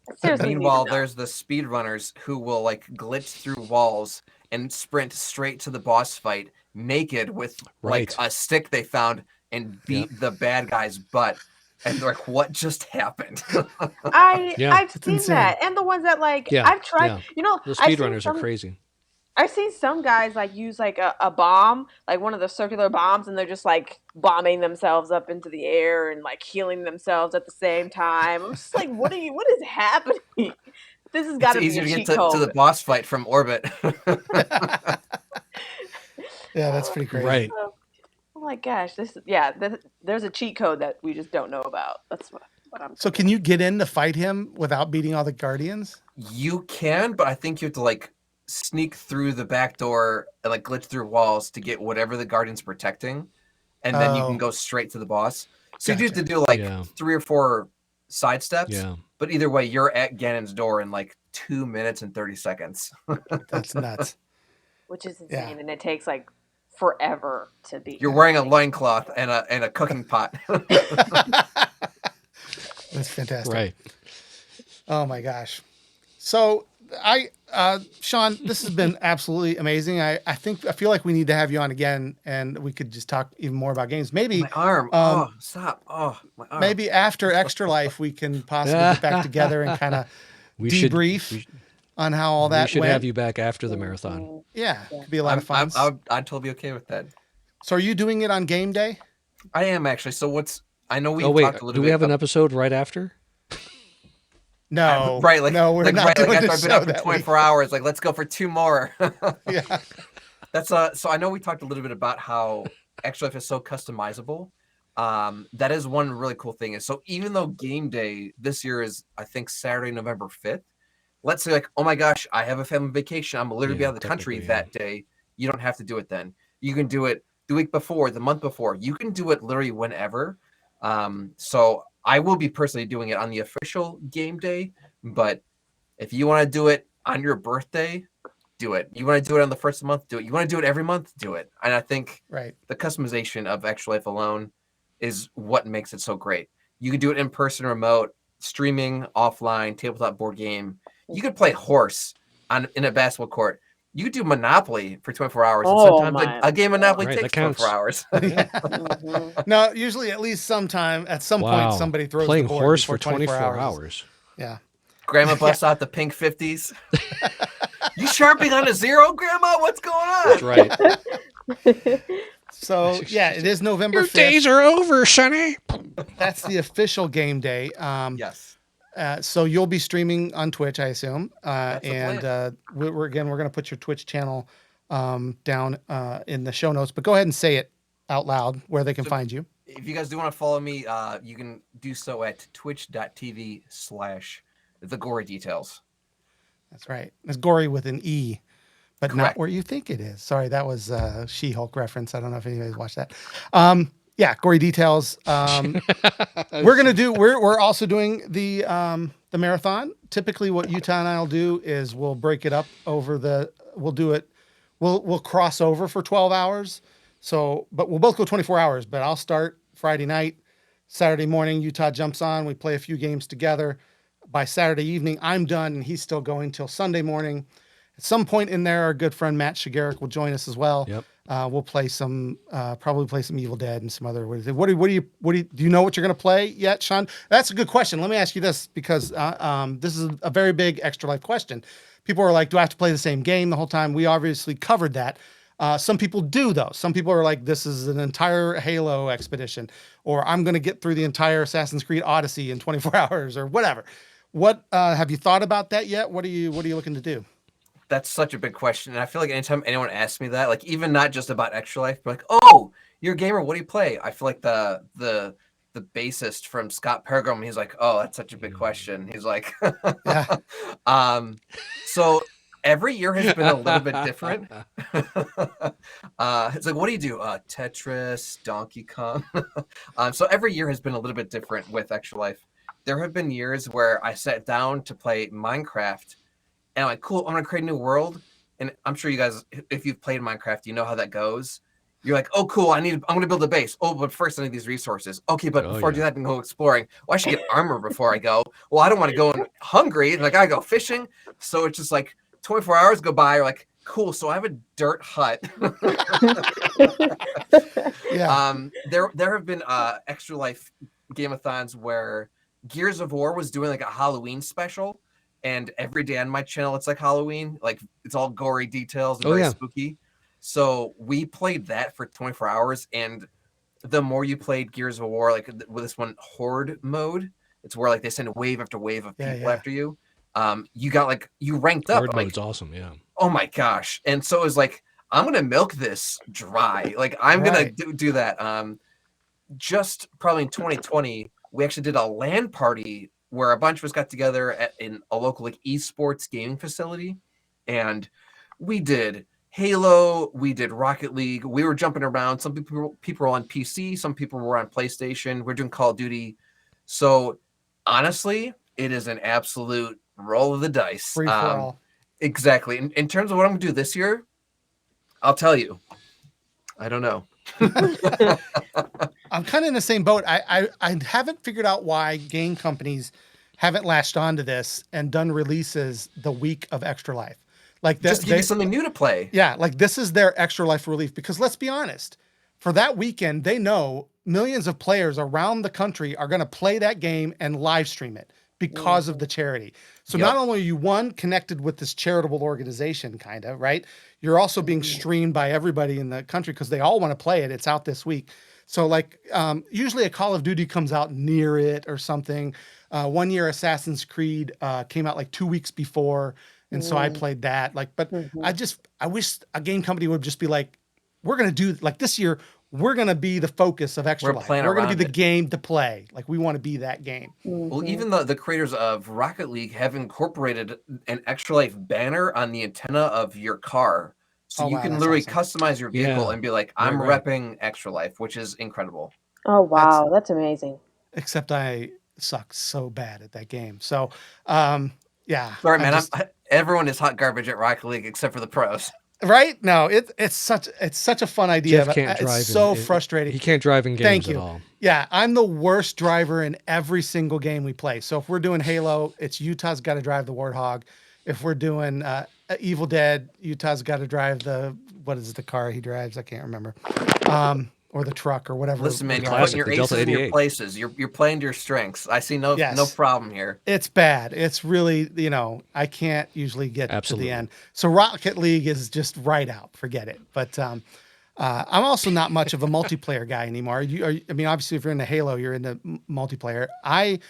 I seriously need to Meanwhile, know. there's the speedrunners who will like glitch through walls and sprint straight to the boss fight naked with like Right. a stick they found and beat the bad guy's butt. And they're like, what just happened? Yeah. I've It's seen insane. that, and the ones that like Yeah, I've tried. yeah. You know, The I've seen speedrunners are some- crazy. I've seen some guys like use like a bomb, like one of the circular bombs, and they're just like bombing themselves up into the air and like healing themselves at the same time. I'm just like, what is happening? This has got It's to be easier a to cheat get to code. the boss fight from orbit. Yeah, that's pretty crazy. Right. Oh my gosh, there's a cheat code that we just don't know about. That's what I'm. So can you get in to fight him without beating all the Guardians? You can, but I think you have to like sneak through the back door and like glitch through walls to get whatever the guardian's protecting, and then you can Oh. go straight to the boss. So you do have Gotcha. to do like Yeah. 3 or 4 side steps. Yeah. But either way, you're at Ganon's door in like 2 minutes and 30 seconds. That's nuts. Which is insane, Yeah. and it takes like forever to beat. You're wearing a loincloth and a cooking pot. That's fantastic. Right. Oh my gosh. So Shawn, this has been absolutely amazing. I feel like we need to have you on again, and we could just talk even more about games. My Maybe, arm. um, Oh, stop. Oh, my arm. maybe after Extra Life, we can possibly get back together and kind of we should debrief we, on how all we that should have went. you back after the marathon. Mhm. Yeah, Yeah. could be a lot of fun. I'd totally be okay with that. So, are you doing it on game day? I am actually. So I know Oh we've wait, talked a little do we bit have an episode right after? No, right, no, we're not doing like the after I've been show up for that 24 week. hours, like let's go for 2 more. Yeah, That's so I know we talked a little bit about how Extra Life is so customizable. That is one really cool thing. Is so even though game day this year is I think Saturday, November 5th, let's say like, oh my gosh, I have a family vacation. I'm literally be out of the country that day. You don't have to do it then. You can do it the week before, the month before. You can do it literally whenever. So I will be personally doing it on the official game day, but if you want to do it on your birthday, do it. You want to do it on the first of the month, do it. You want to do it every month, do it. And I think right. the customization of Extra Life alone is what makes it so great. You can do it in person, remote, streaming, offline, tabletop board game. You could play horse in a basketball court. You could do Monopoly for 24 hours. And Oh sometimes my a game of Monopoly Right, that takes 24 counts. hours. Yeah. Mhm. No, usually at least at some point, Wow. somebody throws Playing the board horse before for 24 hours. hours. Yeah. Grandma busts out the pink 50s. You sharping on a 0, Grandma? What's going on? That's right. So yeah, it is November Your 5th. days are over, Sonny. That's the official game day. Yes. So you'll be streaming on Twitch, I assume. That's the and plan. we're going to put your Twitch channel down in the show notes. But go ahead and say it out loud where they can find you. If you guys do want to follow me, you can do so at twitch.tv/the Gorey Details. That's right. It's Gorey with an E, but not Correct. where you think it is. Sorry, that was a She-Hulk reference. I don't know if anybody's watched that. Yeah, Gorey Details. We're also doing the marathon. Typically what Utah and I'll do is we'll break it up we'll cross over for 12 hours. So, but we'll both go 24 hours, but I'll start Friday night, Saturday morning, Utah jumps on, we play a few games together. By Saturday evening, I'm done and he's still going till Sunday morning. At some point in there, our good friend Matt Shigerick will join us as well. Yep. We'll play probably play some Evil Dead and some other. Do you know what you're going to play yet, Shawn? That's a good question. Let me ask you this because this is a very big Extra Life question. People are like, do I have to play the same game the whole time? We obviously covered that. Some people do though. Some people are like, this is an entire Halo expedition, or I'm going to get through the entire Assassin's Creed Odyssey in 24 hours or whatever. What have you thought about that yet? What are you looking to do? That's such a big question. And I feel like anytime anyone asks me that, like even not just about Extra Life, but like, oh, you're a gamer, what do you play? I feel like the bassist from Scott Pilgrim, he's like, oh, that's such a big question. He's like, Yeah. So every year has been a little bit different. It's like, what do you do? Tetris, Donkey Kong. So every year has been a little bit different with Extra Life. There have been years where I sat down to play Minecraft and I'm like, cool, I'm gonna create a new world. And I'm sure you guys, if you've played Minecraft, you know how that goes. You're like, oh, cool, I'm gonna build a base. Oh, but first I need these resources. Okay, but before I do that, I can go exploring. Well, I should get armor before I go. Well, I don't want to go in hungry. Like I go fishing. So it's just like 24 hours go by. You're like, cool. So I have a dirt hut. Yeah. There have been Extra Life game-a-thons where Gears of War was doing like a Halloween special. And every day on my channel, it's like Halloween. Like it's all gory details and very spooky. So we played that for 24 hours. And the more you played Gears of War, like with this one Horde mode, it's where like they send wave after wave of people after you. You ranked up. Horde mode's awesome. Yeah. Oh my gosh. And so it was like, I'm going to milk this dry. Like I'm going to do that. Just probably in 2020, we actually did a LAN party where a bunch of us got together in a local like esports gaming facility, and we did Halo, we did Rocket League, we were jumping around. Some people were on PC, some people were on PlayStation. We're doing Call of Duty. So honestly, it is an absolute roll of the dice. Free for all. Exactly. In terms of what I'm gonna do this year, I'll tell you. I don't know. I'm kind of in the same boat. I haven't figured out why game companies haven't latched onto this and done releases the week of Extra Life. Like Just to give you something new to play. Yeah, like this is their Extra Life relief, because let's be honest, for that weekend, they know millions of players around the country are going to play that game and live stream it because of the charity. So not only are you, one, connected with this charitable organization, kind of, right? You're also being streamed by everybody in the country because they all want to play it. It's out this week. So like usually a Call of Duty comes out near it or something. One year Assassin's Creed came out like 2 weeks before. And so I played that. Like, but I wish a game company would just be like, we're going to do, like this year, we're going to be the focus of Extra Life. We're going to be the game to play. Like, we want to be that game. Well, even the creators of Rocket League have incorporated an Extra Life banner on the antenna of your car. So you can literally customize your vehicle and be like, I'm repping Extra Life, which is incredible. Oh, wow. That's amazing. Except I suck so bad at that game. So, yeah. Sorry, man. Everyone is hot garbage at Rocket League except for the pros. Right? No, it's such a fun idea. Jeff can't drive. It's so frustrating. He can't drive in games at all. Yeah, I'm the worst driver in every single game we play. So if we're doing Halo, it's Utah's got to drive the Warthog. If we're doing Evil Dead, Utah's got to drive what is the car he drives? I can't remember. Or the truck or whatever. Listen, man, you're putting your aces in your places. You're playing to your strengths. I see no problem here. It's bad. It's really, I can't usually get to the end. So Rocket League is just right out. Forget it. But I'm also not much of a multiplayer guy anymore. Obviously, if you're into Halo, you're into multiplayer. I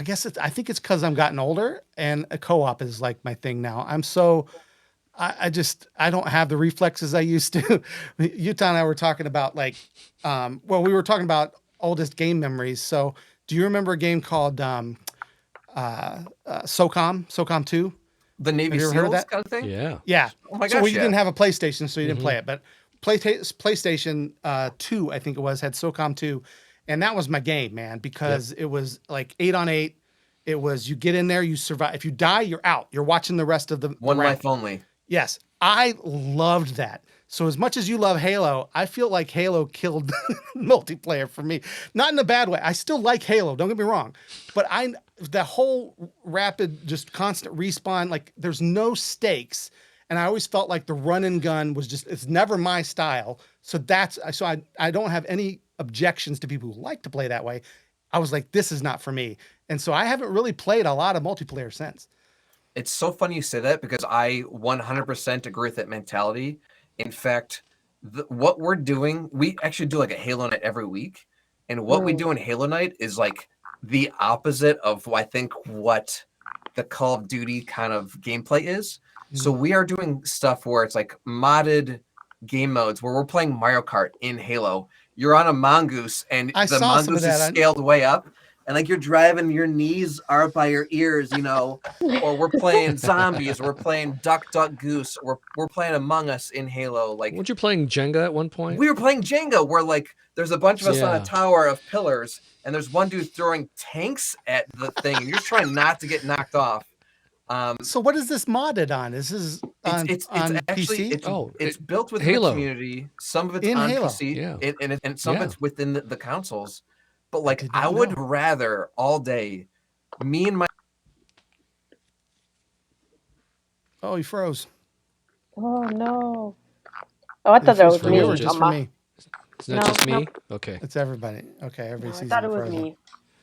guess I think it's because I'm gotten older and a co-op is like my thing now. I don't have the reflexes I used to. Utah and I were talking about we were talking about oldest game memories. So do you remember a game called SOCOM 2? The Navy SEALs kind of thing? Yeah. Yeah. Oh my gosh. So you didn't have a PlayStation, so you didn't play it. But PlayStation 2, I think it was, had SOCOM 2. And that was my game, man, because it was like 8-on-8. It was, you get in there, you survive. If you die, you're out. You're watching the rest of the one life only. Yes, I loved that. So as much as you love Halo, I feel like Halo killed multiplayer for me. Not in a bad way. I still like Halo, don't get me wrong. But the whole rapid, just constant respawn, like there's no stakes. And I always felt like the run and gun was it's never my style. So I don't have any objections to people who like to play that way. I was like, this is not for me. And so I haven't really played a lot of multiplayer since. It's so funny you say that because I 100% agree with that mentality. In fact, what we're doing, we actually do like a Halo night every week. And what we do in Halo night is like the opposite of what the Call of Duty kind of gameplay is. So we are doing stuff where it's like modded game modes where we're playing Mario Kart in Halo. You're on a mongoose and the mongoose is scaled way up. And like you're driving, your knees are up by your ears, or we're playing zombies, we're playing Duck Goose, we're playing Among Us in Halo. Like, weren't you playing Jenga at one point? We were playing Jenga, where like there's a bunch of us on a tower of pillars, and there's one dude throwing tanks at the thing, and you're trying not to get knocked off. So what is this modded on? Is this on actually PC? It's built within Halo. the community. Some of it's in on Halo. PC, and some of it's within the consoles. But like, I would rather all day, me and my. Oh, he froze. Oh no! Oh, I thought that was me. Or just for me? Is that just me? Okay. It's everybody. Okay, everybody sees. I thought it was me.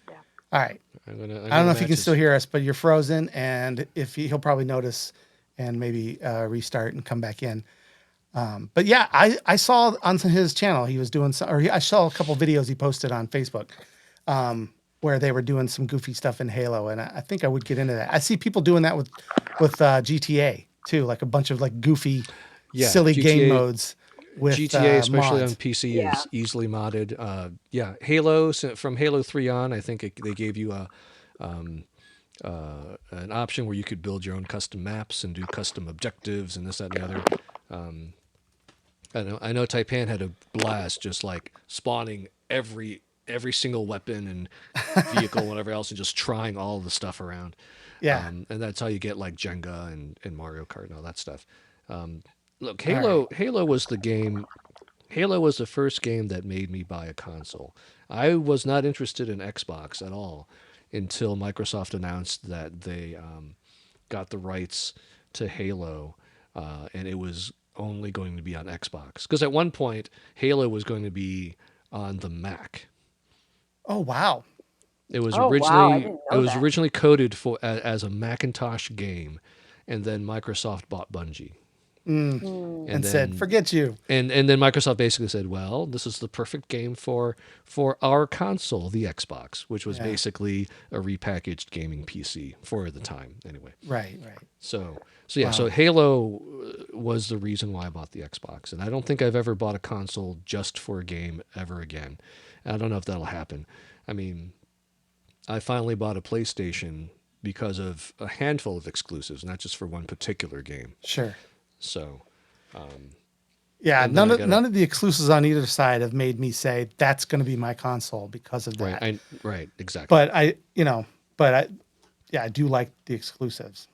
Yeah. All right. I don't know if you can still hear us, but you're frozen, and if he'll probably notice and maybe restart and come back in. But yeah, I saw on his channel he was doing I saw a couple videos he posted on Facebook where they were doing some goofy stuff in Halo, and I think I would get into that. I see people doing that with GTA too, like a bunch of like goofy, silly game modes. With GTA, especially mods. on PC, is easily modded. Halo, from Halo 3 on, I think they gave you an option where you could build your own custom maps and do custom objectives and this, that, and the other. I know Taipan had a blast just like spawning every single weapon and vehicle, whatever else, and just trying all the stuff around. Yeah. And that's how you get like Jenga and Mario Kart and all that stuff. Look, Halo was the game. Halo was the first game that made me buy a console. I was not interested in Xbox at all. until Microsoft announced that they got the rights to Halo, and it was only going to be on Xbox. Because at one point, Halo was going to be on the Mac. Oh wow. It was Oh wow, I originally didn't know that. coded for as a Macintosh game, and then Microsoft bought Bungie, Mm. Hmm. and And said, then "Forget you." and then Microsoft basically said, "Well, this is the perfect game for our console, the Xbox, which was Yeah. basically a repackaged gaming PC for the time, anyway." Right. So yeah, Wow. so Halo was the reason why I bought the Xbox, and I don't think I've ever bought a console just for a game ever again. And I don't know if that'll happen. I mean, I finally bought a PlayStation because of a handful of exclusives, not just for one particular game. Sure. So, Yeah, and then I got none of the exclusives on either side have made me say that's going to be my console because of that. right, exactly. But I do like the exclusives.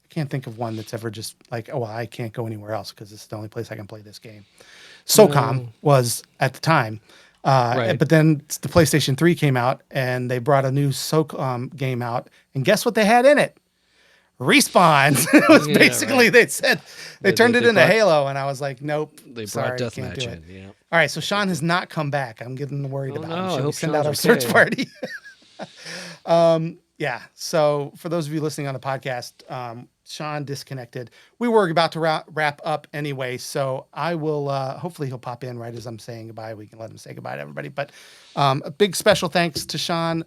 I can't think of one that's ever just like, oh, well, I can't go anywhere else because it's the only place I can play this game. SOCOM was at the time, Right. but then the PlayStation 3 came out and they brought a new SOCOM game out, and guess what they had in it? Respawns. It was Yeah, basically right. they said they turned it they into brought- Halo, and I was like, nope, They brought sorry, can't do deathmatch it. in. Yeah. All right, so Shawn has not come back. I'm getting worried Oh, about no, him. I Should we hope send Shawn's out our search okay. party? Yeah. So for those of you listening on the podcast, Shawn disconnected. We were about to wrap up anyway, so I will. Hopefully, he'll pop in right as I'm saying goodbye. We can let him say goodbye to everybody. But a big special thanks to Shawn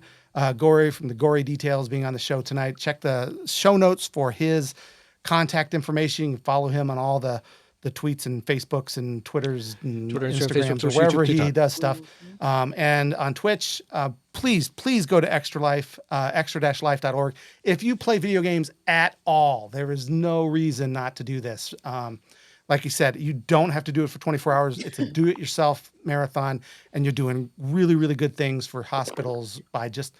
Gorey from the Gorey Details being on the show tonight. Check the show notes for his contact information. You can follow him on all the tweets and Facebooks and Twitters and Twitter, Instagram, Instagrams Facebook, or Twitch, wherever YouTube, he TikTok. does stuff. And on Twitch, please go to Extra Life, extra-life.org. If you play video games at all, there is no reason not to do this. Like you said, you don't have to do it for 24 hours. It's a do-it-yourself marathon, and you're doing really, really good things for hospitals by just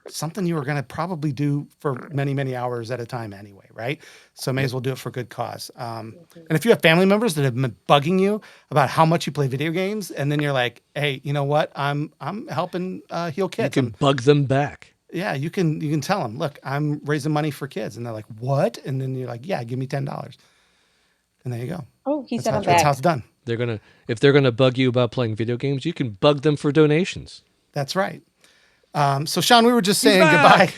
something you were going to probably do for many, many hours at a time anyway, right? So may as well do it for a good cause. And if you have family members that have been bugging you about how much you play video games, and then you're like, hey, you know what? I'm helping heal You kids. can bug them back. Yeah, you can tell them, look, I'm raising money for kids. And they're like, what? And then you're like, yeah, give me $10. And there you go. Oh, he said I'm That's how back. it's done. If they're gonna bug you about playing video games, you can bug them for donations. That's right. So Shawn, we were just saying goodbye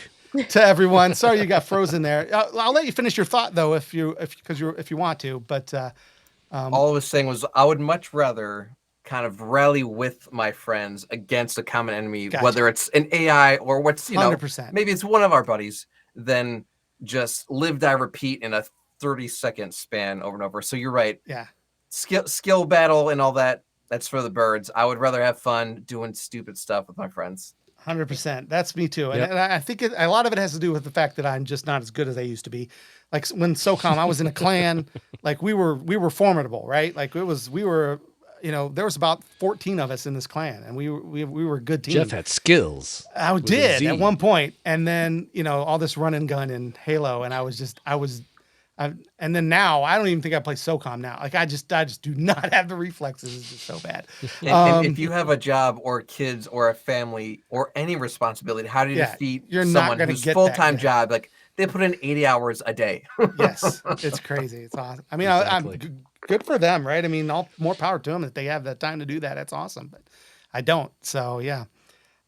to everyone. Sorry you got frozen there. I'll let you finish your thought though, if you want to. But all I was saying was I would much rather kind of rally with my friends against a common enemy, Gotcha. whether it's an AI or what's 100%. maybe it's one of our buddies, than just live, die, repeat in a 30-second span over and over. So you're right. Yeah. Skill battle and all that. That's for the birds. I would rather have fun doing stupid stuff with my friends. 100%. That's me too. And, Yep. and I think a lot of it has to do with the fact that I'm just not as good as I used to be. Like when SOCOM, I was in a clan, like we were formidable, right? Like we were, there was about 14 of us in this clan, and we were a good team. Jeff had skills. I with a did Z. at one point, and then all this run and gun in Halo, and and then now I don't even think I play SOCOM now. Like I just do not have the reflexes. It's just so bad. And if you have a job or kids or a family or any responsibility, how do you defeat you're not someone gonna whose get that full-time good. job, like they put in 80 hours a day? Yes, it's crazy. It's awesome. I mean, Exactly. I'm good for them, right? I mean, more power to them if they have that time to do that. That's awesome, but I don't. So yeah.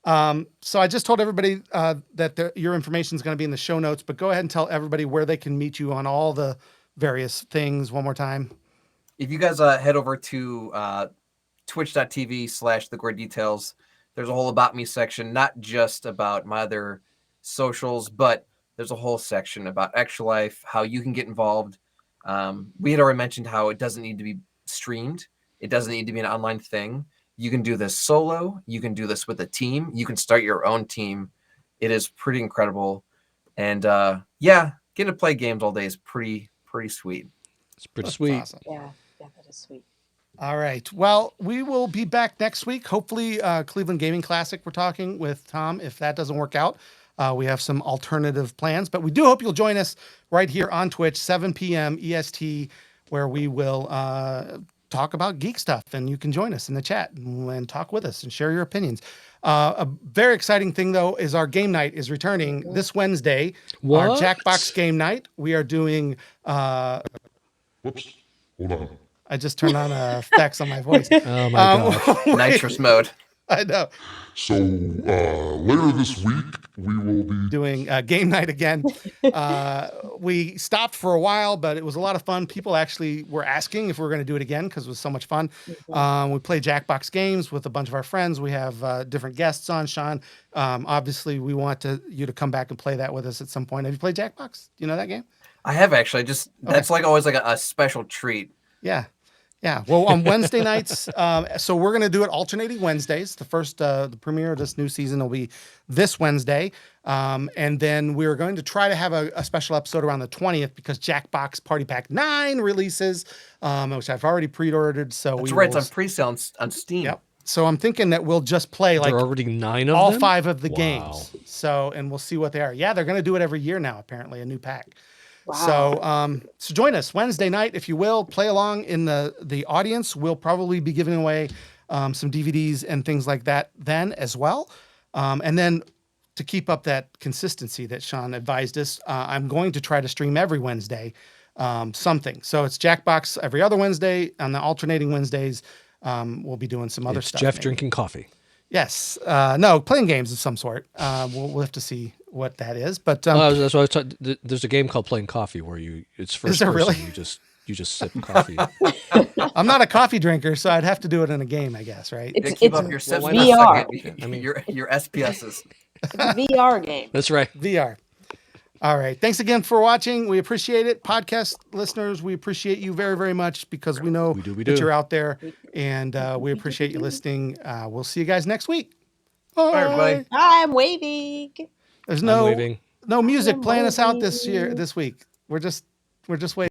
So I just told everybody that your information is going to be in the show notes, but go ahead and tell everybody where they can meet you on all the various things one more time. If you guys head over to twitch.tv/thegorey-details, there's a whole about me section, not just about my other socials, but there's a whole section about Extra Life, how you can get involved. We had already mentioned how it doesn't need to be streamed. It doesn't need to be an online thing. You can do this solo. You can do this with a team. You can start your own team. It is pretty incredible. And getting to play games all day is pretty sweet. It's pretty That's sweet. awesome. Yeah, that is sweet. All right. Well, we will be back next week. Hopefully, Cleveland Gaming Classic. We're talking with Tom. If that doesn't work out, we have some alternative plans. But we do hope you'll join us right here on Twitch, 7 p.m. EST, where we will talk about geek stuff, and you can join us in the chat and talk with us and share your opinions. A very exciting thing, though, is our game night is returning this Wednesday. Our What? Jackbox game night. We are doing. Whoops. Hold on. I just turned on effects on my voice. Oh my gosh. Nitrous mode. I know. So later this week, we will be Doing game night again. We stopped for a while, but it was a lot of fun. People actually were asking if we were going to do it again because it was so much fun. We play Jackbox games with a bunch of our friends. We have different guests on. Shawn, obviously, we want you to come back and play that with us at some point. Have you played Jackbox? Do you know that game? I have actually. That's like always like a special treat. Yeah. Yeah. Well, on Wednesday nights, so we're going to do it alternating Wednesdays. The first, the premiere of this new season will be this Wednesday. And then we're going to try to have a special episode around the 20th because Jackbox Party Pack 9 releases, which I've already pre-ordered. So That's right. It's on pre-sale on Steam. Yep. So I'm thinking that we'll just play like There are already 9 of all them? 5 of the Wow. games. So, and we'll see what they are. Yeah, they're going to do it every year now, apparently, a new pack. Wow. So join us Wednesday night, if you will, play along in the audience. We'll probably be giving away some DVDs and things like that then as well. And then to keep up that consistency that Shawn advised us, I'm going to try to stream every Wednesday something. So it's Jackbox every other Wednesday. On the alternating Wednesdays, we'll be doing some other It's stuff. Jeff maybe. drinking coffee. Yes. No, playing games of some sort. We'll have to see what that is. But That's what I was there's a game called Playing Coffee where it's first there person. really? You just sip coffee. I'm not a coffee drinker, so I'd have to do it in a game, I guess, right? It's, Keep it's up your sips why per not? second. I mean- your SPSs. it's a VR game. That's right. VR. All right. Thanks again for watching. We appreciate it. Podcast listeners, we appreciate you very, very much because we know We do. that you're out there and we appreciate you listening. We'll see you guys next week. Bye. Bye, everybody. I'm waving. There's I'm no waving. music I'm playing us out waving. this week. We're just waiting.